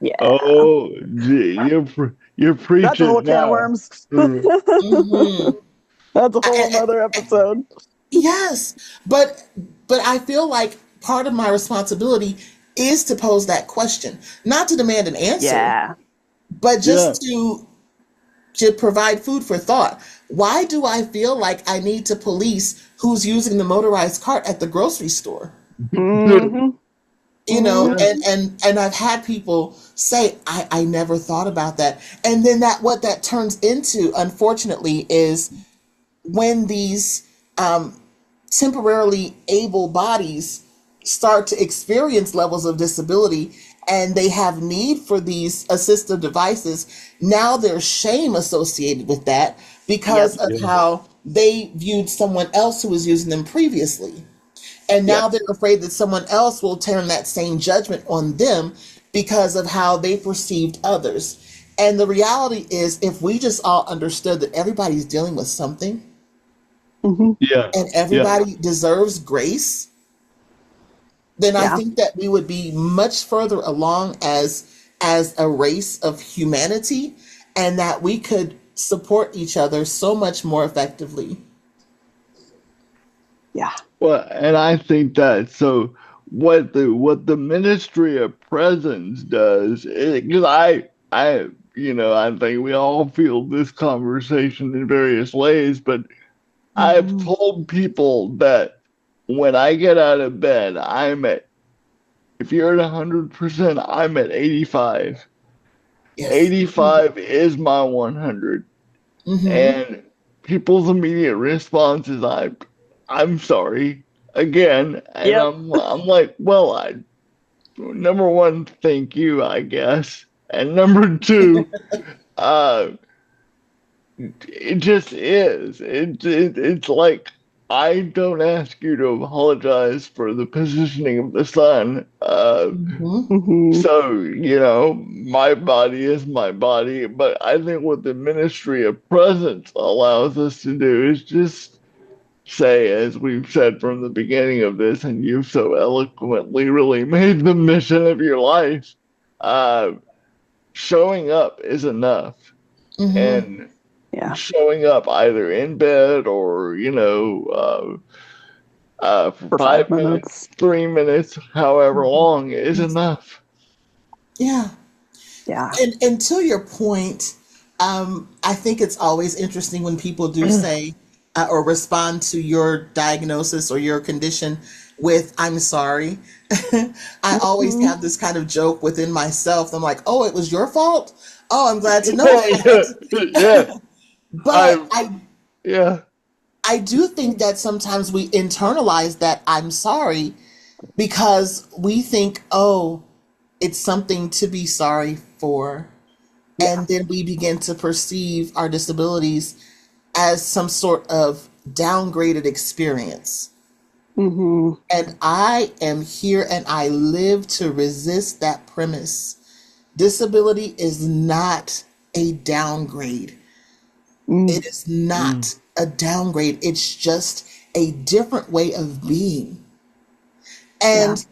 S2: Yeah.
S3: Oh, you're
S2: That's a whole
S3: preaching
S2: can of
S3: now.
S2: worms.
S4: Hmm.
S2: That's a whole
S4: And,
S2: nother episode.
S4: yes, but I feel like part of my responsibility is to pose that question, not to demand an answer,
S2: Yeah.
S4: but
S3: Yeah.
S4: just to provide food for thought. Why do I feel like I need to police who's using the motorized cart at the grocery store?
S2: Mm-hmm.
S3: Yeah.
S4: And I've had people say, I never thought about that. And then what that turns into, unfortunately, is when these temporarily able bodies start to experience levels of disability and they have need for these assistive devices, now there's shame associated with that because
S2: Yep.
S4: of how they viewed someone else who was using them previously. And now
S2: Yep.
S4: they're afraid that someone else will turn that same judgment on them because of how they perceived others. And the reality is, if we just all understood that everybody's dealing with something
S2: Mm-hmm.
S3: Yeah.
S4: and
S3: Yeah.
S4: everybody deserves grace, then I
S2: Yeah.
S4: think that we would be much further along as a race of humanity, and that we could support each other so much more effectively.
S2: Yeah.
S3: Well, and I think that so what the Ministry of Presence does, because I think we all feel this conversation in various ways, but I've
S2: Mm-hmm.
S3: told people that when I get out of bed, if you're at 100%, I'm at 85.
S4: Yes.
S3: 85 is my 100.
S4: Mm-hmm.
S3: And people's immediate response is I'm sorry again, and
S2: Yep.
S3: I'm like, well, number one, thank you, I guess, and number two, uh, it just is. It's like I don't ask you to apologize for the positioning of the sun.
S4: Mm-hmm.
S2: Mm-hmm.
S3: So, my body is my body, but I think what the Ministry of Presence allows us to do is just say, as we've said from the beginning of this, and you've so eloquently really made the mission of your life, uh, showing up is enough.
S4: Mm-hmm.
S3: And
S2: Yeah.
S3: showing up either in bed or, for
S2: For 5 minutes.
S3: 5 minutes, 3 minutes, however
S2: Mm-hmm.
S3: long is enough.
S4: Yeah.
S2: Yeah.
S4: And to your point, I think it's always interesting when people do say or respond to your diagnosis or your condition with "I'm sorry." I always
S2: Mm-hmm.
S4: have this kind of joke within myself. I'm like, "Oh, it was your fault. Oh, I'm glad to know
S3: Yeah, yeah,
S4: that." But
S3: I,
S4: I
S3: yeah,
S4: I do think that sometimes we internalize that "I'm sorry" because we think, "Oh, it's something to be sorry for."
S2: Yeah.
S4: And then we begin to perceive our disabilities as some sort of downgraded experience.
S2: Mm-hmm.
S4: And I am here and I live to resist that premise. Disability is not a downgrade.
S2: Mm.
S4: It is
S3: mm,
S4: not a downgrade. It's just a different way of being.
S2: Yeah.
S4: And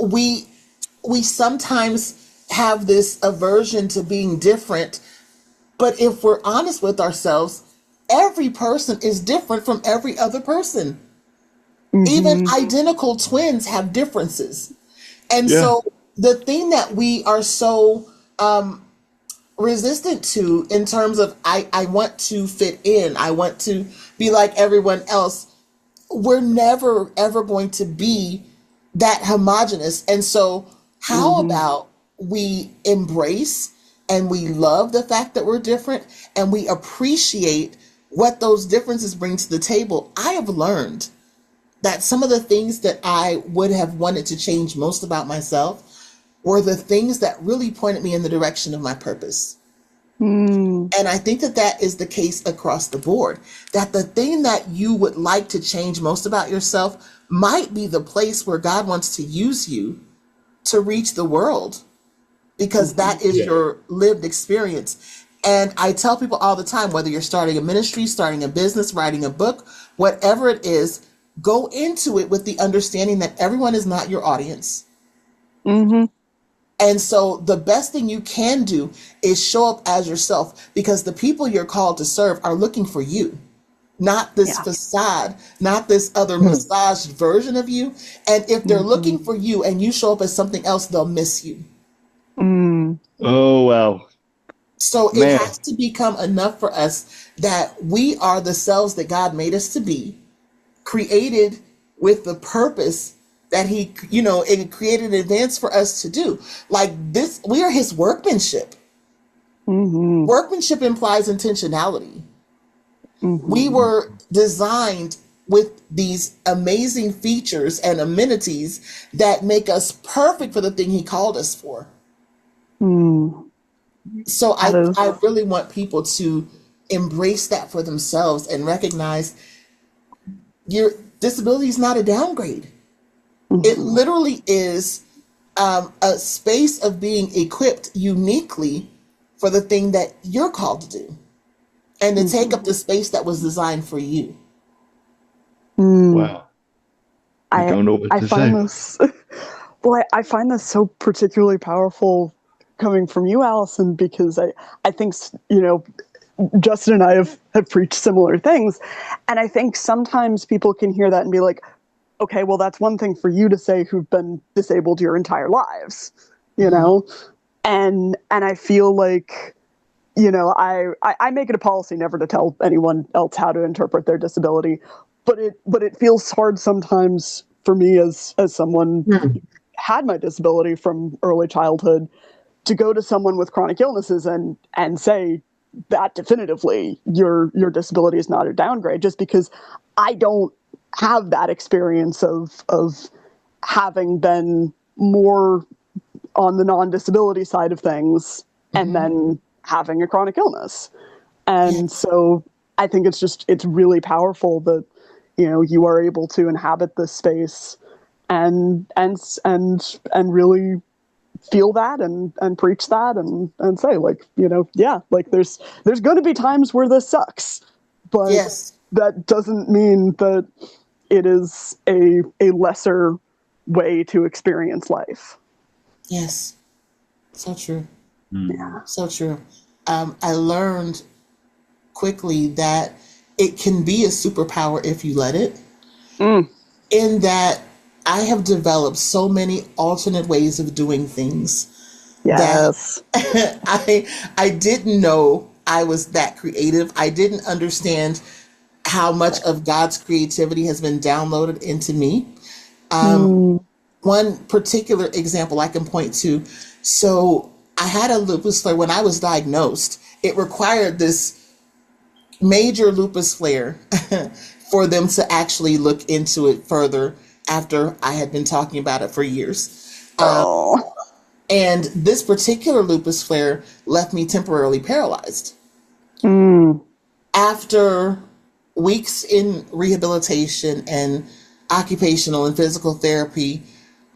S4: we we sometimes have this aversion to being different. But if we're honest with ourselves, every person is different from every other person. Even
S2: Mm-hmm.
S4: identical twins have differences. And
S3: yeah,
S4: so the thing that we are so resistant to in terms of I want to fit in, I want to be like everyone else, we're never ever going to be that homogenous. And so how
S2: Mm-hmm.
S4: about we embrace and we love the fact that we're different, and we appreciate what those differences bring to the table, I have learned that some of the things that I would have wanted to change most about myself were the things that really pointed me in the direction of my purpose.
S2: Mm.
S4: And I think that that is the case across the board, that the thing that you would like to change most about yourself might be the place where God wants to use you to reach the world, because that is your lived experience. And I tell people all the time, whether you're starting a ministry, starting a business, writing a book, whatever it is, go into it with the understanding that everyone is not your audience.
S2: Mm-hmm.
S4: And so the best thing you can do is show up as yourself, because the people you're called to serve are looking for you, not this
S2: Yeah.
S4: facade, not this other massaged version of you. And if they're looking for you and you show up as something else, they'll miss you.
S2: Mm.
S3: Oh, wow.
S4: So it
S3: Man.
S4: has to become enough for us that we are the selves that God made us to be, created with the purpose that he, it created in advance for us to do. Like this, we are his workmanship.
S2: Mm-hmm.
S4: Workmanship implies intentionality.
S2: Mm-hmm.
S4: We were designed with these amazing features and amenities that make us perfect for the thing he called us for.
S2: Mm.
S4: So
S2: That is-
S4: I really want people to embrace that for themselves and recognize your disability is not a downgrade. It literally is a space of being equipped uniquely for the thing that you're called to do, and to take up the space that was designed for you.
S3: Wow. I
S2: I
S3: don't know what
S2: I
S3: to
S2: find
S3: say.
S2: this well, I find this so particularly powerful coming from you, Allison, because I think, Justin and I have preached similar things. And I think sometimes people can hear that and be like, okay, well, that's one thing for you to say who've been disabled your entire lives, you know? And I feel like, I make it a policy never to tell anyone else how to interpret their disability, but it feels hard sometimes for me as someone who had my disability from early childhood to go to someone with chronic illnesses and say that definitively your disability is not a downgrade, just because I don't have that experience of having been more on the non-disability side of things and then having a chronic illness. And so I think it's really powerful that, you are able to inhabit this space and really feel that and preach that and say, like, like there's going to be times where this sucks, but
S4: Yes.
S2: that doesn't mean that it is a lesser way to experience life.
S4: Yes. So true.
S2: Yeah.
S4: So true. I learned quickly that it can be a superpower if you let it. In that I have developed so many alternate ways of doing things
S2: Yes.
S4: that I didn't know I was that creative. I didn't understand how much of God's creativity has been downloaded into me. One particular example I can point to. So I had a lupus flare when I was diagnosed. It required this major lupus flare for them to actually look into it further after I had been talking about it for years.
S2: Oh.
S4: And this particular lupus flare left me temporarily paralyzed. After weeks in rehabilitation and occupational and physical therapy,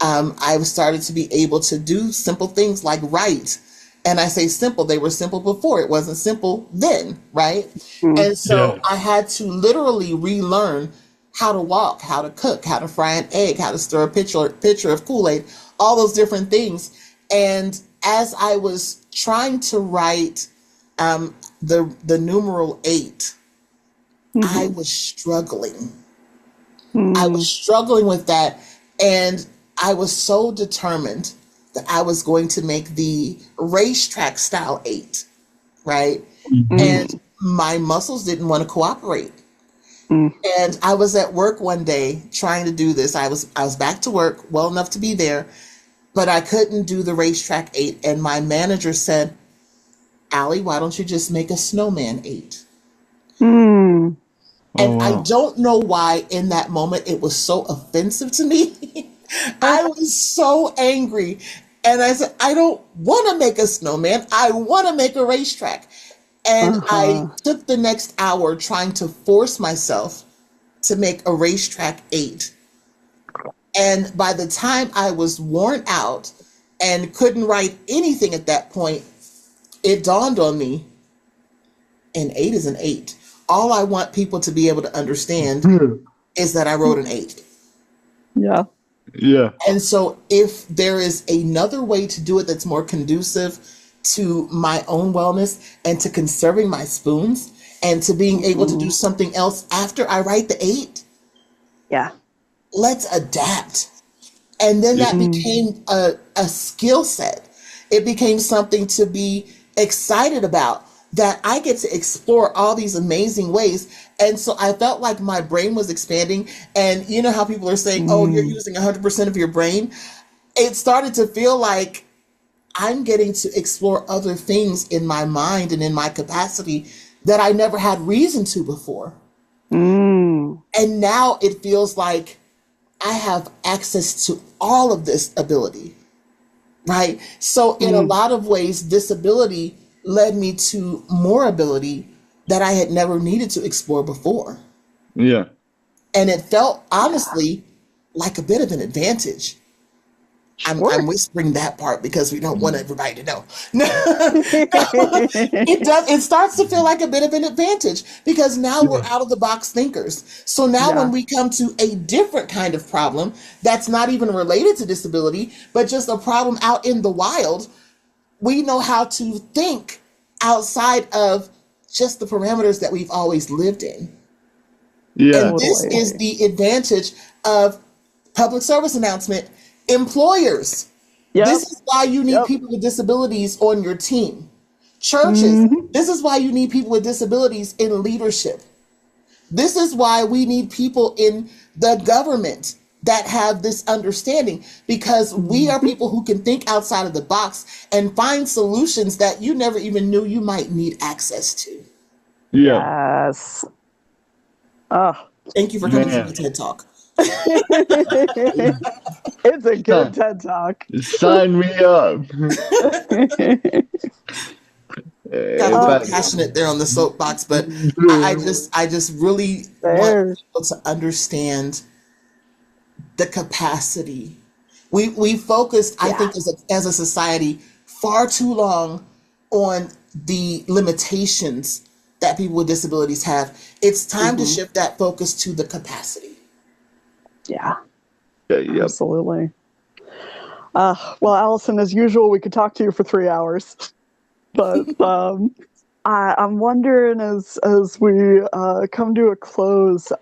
S4: I started to be able to do simple things like write. And I say simple, they were simple before. It wasn't simple then, right? And so I had to literally relearn how to walk, how to cook, how to fry an egg, how to stir a pitcher of Kool-Aid, all those different things. And as I was trying to write the numeral 8, I was struggling. I was struggling with that. And I was so determined that I was going to make the racetrack style 8, right? And my muscles didn't want to cooperate. And I was at work one day trying to do this. I was back to work, well enough to be there, but I couldn't do the racetrack 8. And my manager said, Allie, why don't you just make a snowman 8?
S2: Mm.
S3: Oh,
S4: And I
S3: wow.
S4: don't know why in that moment it was so offensive to me. I was so angry. And I said, I don't want to make a snowman. I want to make a racetrack. And I
S2: Uh-huh.
S4: took the next hour trying to force myself to make a racetrack 8. And by the time I was worn out and couldn't write anything at that point, it dawned on me an 8 is an 8. All I want people to be able to understand is that I wrote an 8.
S2: Yeah.
S3: Yeah.
S4: And so, if there is another way to do it that's more conducive to my own wellness and to conserving my spoons and to being able to do
S2: Mhm.
S4: something else after I write the 8,
S2: Yeah.
S4: let's adapt. And then
S3: Yeah.
S4: that became a skill set. It became something to be excited about, that I get to explore all these amazing ways. And so I felt like my brain was expanding. And you know how people are saying, oh, you're
S2: Mm.
S4: using 100% of your brain? It started to feel like I'm getting to explore other things in my mind and in my capacity that I never had reason to before.
S2: Mm.
S4: And now it feels like I have access to all of this ability, right? So, in a
S2: Mm.
S4: lot of ways, disability led me to more ability that I had never needed to explore before.
S3: Yeah.
S4: And it felt
S2: Yeah.
S4: honestly like a bit of an advantage. I'm
S2: Sure.
S4: whispering that part because we don't want everybody to know. It does. It starts to feel like a bit of an advantage because now we're
S3: Yeah.
S4: out of the box thinkers. So now when
S2: Yeah.
S4: we come to a different kind of problem that's not even related to disability, but just a problem out in the wild, we know how to think outside of just the parameters that we've always lived in.
S3: Yeah.
S4: And this
S2: Totally.
S4: is the advantage of public service announcement. Employers, this
S2: Yep.
S4: is why you need
S2: Yep.
S4: people with disabilities on your team. Churches,
S2: Mhm.
S4: this is why you need people with disabilities in leadership. This is why we need people in the government that have this understanding, because we are
S2: Mhm.
S4: people who can think outside of the box and find solutions that you never even knew you might need access to.
S3: Yeah.
S2: Yes. Oh.
S4: Thank you for coming to my
S3: Man.
S4: TED Talk.
S2: It's a good
S3: Sign,
S2: TED Talk.
S3: sign me up.
S4: Got a
S3: If
S4: little
S2: Oh,
S3: I,
S4: passionate there on the soapbox, but I just really want
S2: there.
S4: people to understand the capacity. We focused, I
S2: Yeah.
S4: think, as a society, far too long on the limitations that people with disabilities have. It's time to
S2: Hmm.
S4: shift that focus to the capacity.
S2: Yeah.
S3: yep.
S2: Absolutely. Well, Allison, as usual, we could talk to you for 3 hours, but I'm wondering as we come to a close.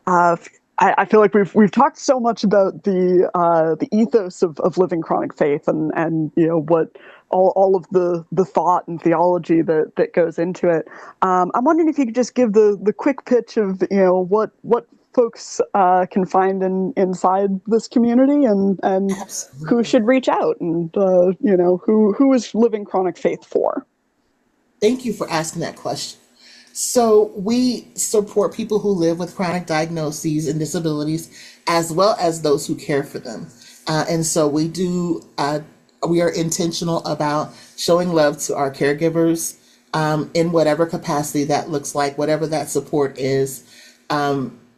S2: Uh, I feel like we've talked so much about the ethos of living chronic faith, and you know what all of the thought and theology that goes into it. I'm wondering if you could just give the quick pitch of what folks can find inside this community, and who
S4: Absolutely.
S2: should reach out, and who is living chronic faith for.
S4: Thank you for asking that question. So, we support people who live with chronic diagnoses and disabilities, as well as those who care for them. And so, we are intentional about showing love to our caregivers in whatever capacity that looks like, whatever that support is.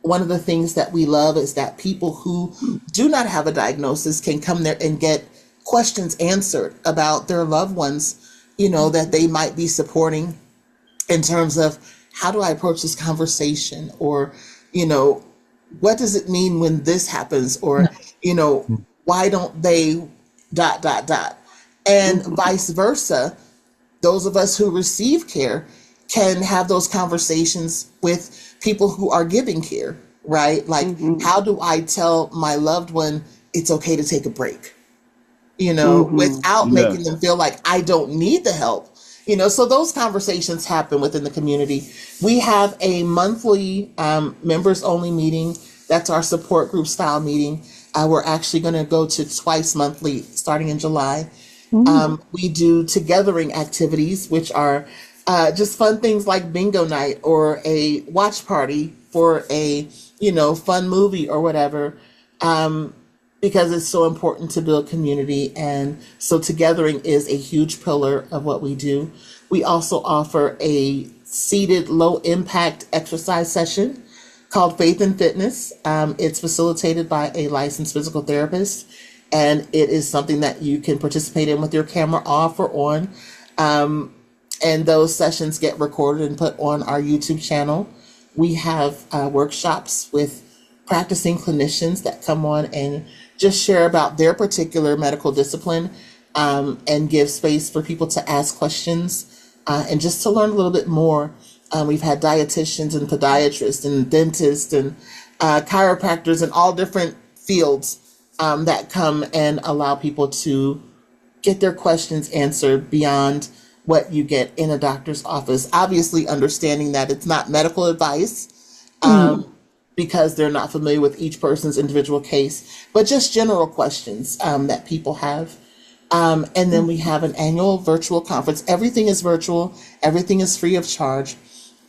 S4: One of the things that we love is that people who do not have a diagnosis can come there and get questions answered about their loved ones, that they might be supporting, in terms of how do I approach this conversation, or, you know, what does it mean when this happens, or, why don't they dot, dot, dot. And
S2: Hmm.
S4: vice versa, those of us who receive care can have those conversations with people who are giving care, right? Like,
S2: Hmm.
S4: how do I tell my loved one it's okay to take a break?
S2: Hmm.
S4: Without
S3: Yeah.
S4: making them feel like I don't need the help. So those conversations happen within the community. We have a monthly members only meeting. That's our support group style meeting. We're actually going to go to twice monthly starting in July. We do togethering activities, which are just fun things like bingo night or a watch party for a fun movie or whatever, because it's so important to build community. And so togethering is a huge pillar of what we do. We also offer a seated low impact exercise session called Faith and Fitness. It's facilitated by a licensed physical therapist, and it is something that you can participate in with your camera off or on. And those sessions get recorded and put on our YouTube channel. We have workshops with practicing clinicians that come on and just share about their particular medical discipline, and give space for people to ask questions, and just to learn a little bit more. We've had dietitians and podiatrists and dentists and chiropractors and all different fields that come and allow people to get their questions answered beyond what you get in a doctor's office. Obviously, understanding that it's not medical advice, because they're not familiar with each person's individual case, but just general questions that people have. And then we have an annual virtual conference. Everything is virtual, everything is free of charge.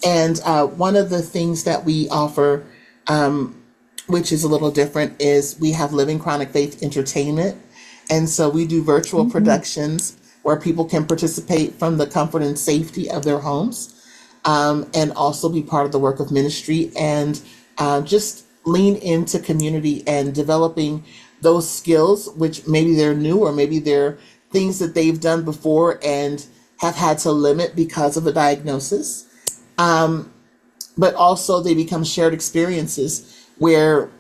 S4: And one of the things that we offer, which is a little different, is we have Living Chronic Faith Entertainment. And so we do virtual productions where people can participate from the comfort and safety of their homes, and also be part of the work of ministry, and just lean into community and developing those skills, which maybe they're new or maybe they're things that they've done before and have had to limit because of a diagnosis. But also they become shared experiences where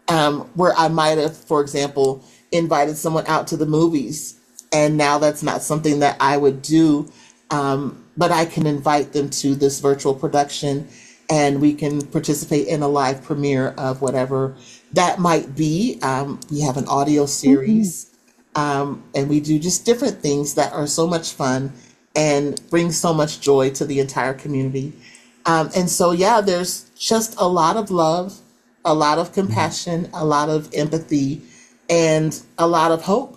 S4: I might have, for example, invited someone out to the movies, and now that's not something that I would do, but I can invite them to this virtual production, and we can participate in a live premiere of whatever that might be. We have an audio series, and we do just different things that are so much fun and bring so much joy to the entire community. And so, yeah, there's just a lot of love, a lot of compassion, a lot of empathy, and a lot of hope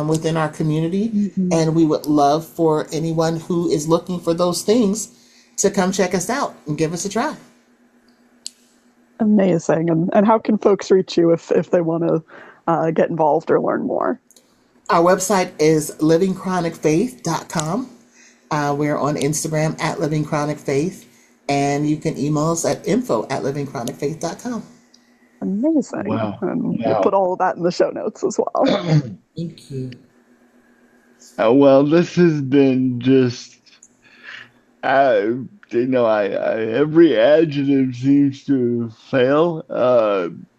S4: within our community. And we would love for anyone who is looking for those things to come check us out and give us a try.
S2: Amazing. And how can folks reach you if they want to get involved or learn more?
S4: Our website is livingchronicfaith.com. We're on Instagram at livingchronicfaith, and you can email us at info@livingchronicfaith.com.
S2: Amazing.
S3: Wow.
S2: And we'll put all of that in the show notes as well.
S4: Thank you.
S3: Well, this has been just, I every adjective seems to fail.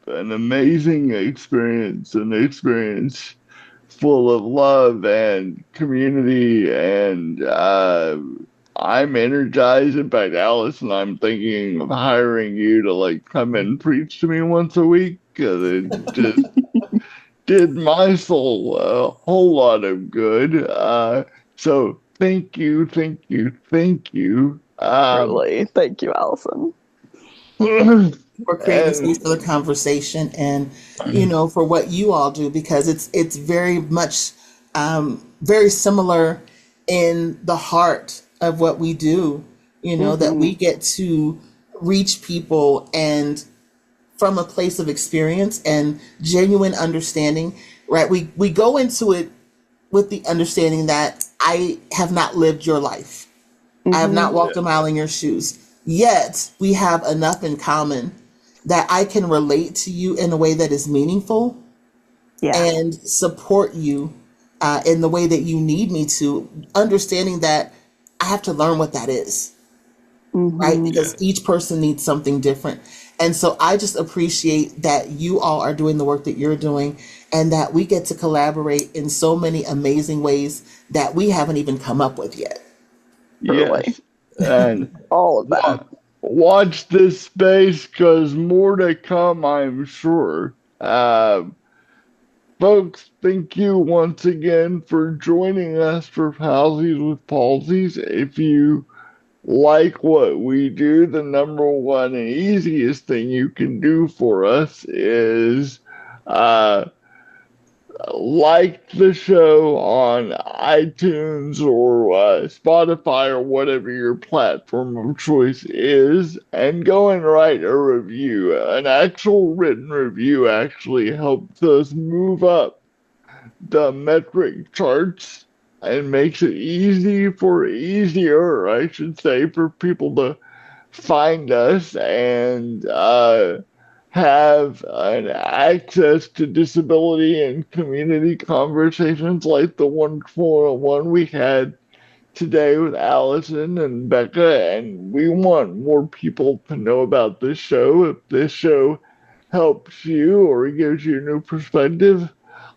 S3: An amazing experience, an experience full of love and community, and I'm energized. In fact, Allison, I'm thinking of hiring you to come and preach to me once a week, 'cause it just did my soul a whole lot of good. So thank you, thank you, thank you.
S2: Truly. Thank you, Allison.
S4: For creating space
S3: And
S4: for the conversation, and for what you all do, because it's very much very similar in the heart of what we do, that we get to reach people, and from a place of experience and genuine understanding, right? We go into it with the understanding that I have not lived your life. I have not walked a mile in your shoes. Yet we have enough in common that I can relate to you in a way that is meaningful, and support you in the way that you need me to, understanding that I have to learn what that is, right? Because each person needs something different. And so I just appreciate that you all are doing the work that you're doing, and that we get to collaborate in so many amazing ways that we haven't even come up with yet.
S3: yes, and
S2: All of that.
S3: watch this space, because more to come, I'm sure. Folks, thank you once again for joining us for Palsies with Palsies. If you like what we do, the number one and easiest thing you can do for us is like the show on iTunes or Spotify or whatever your platform of choice is, and go and write a review. An actual written review actually helps us move up the metric charts and makes it easier, I should say, for people to find us and have an access to disability and community conversations like the wonderful one we had today with Allison and Becca. And we want more people to know about this show. If this show helps you or gives you a new perspective,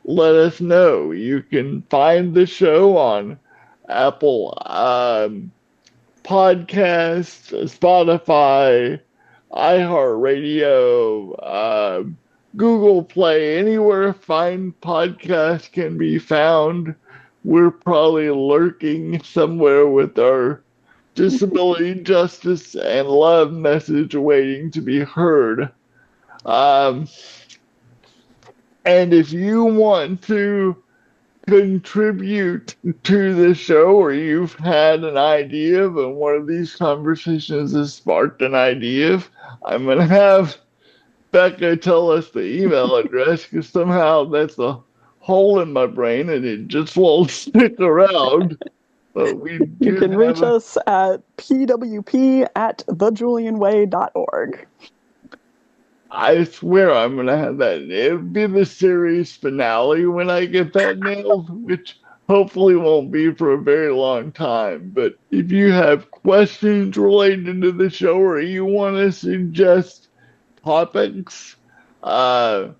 S3: let us know. You can find the show on Apple Podcasts, Spotify, iHeartRadio, Google Play, anywhere fine podcasts can be found. We're probably lurking somewhere with our disability, justice, and love message waiting to be heard. And if you want to contribute to the show, or you've had an idea of, and one of these conversations has sparked an idea of, I'm going to have Becca tell us the email address, because somehow that's a hole in my brain and it just won't stick around. But
S2: you can reach us at pwp@thejulianway.org.
S3: I swear I'm going to have that. It'll be the series finale when I get that nailed, which hopefully won't be for a very long time. But if you have questions related to the show or you want to suggest topics, find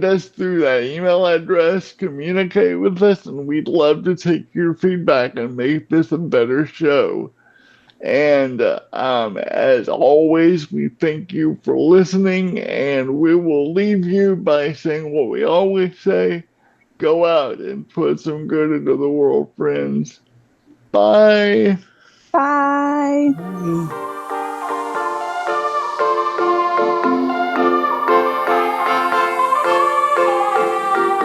S3: us through that email address, communicate with us, and we'd love to take your feedback and make this a better show. And as always, we thank you for listening, and we will leave you by saying what we always say: go out and put some good into the world, friends. Bye.
S2: Bye.
S4: Mm.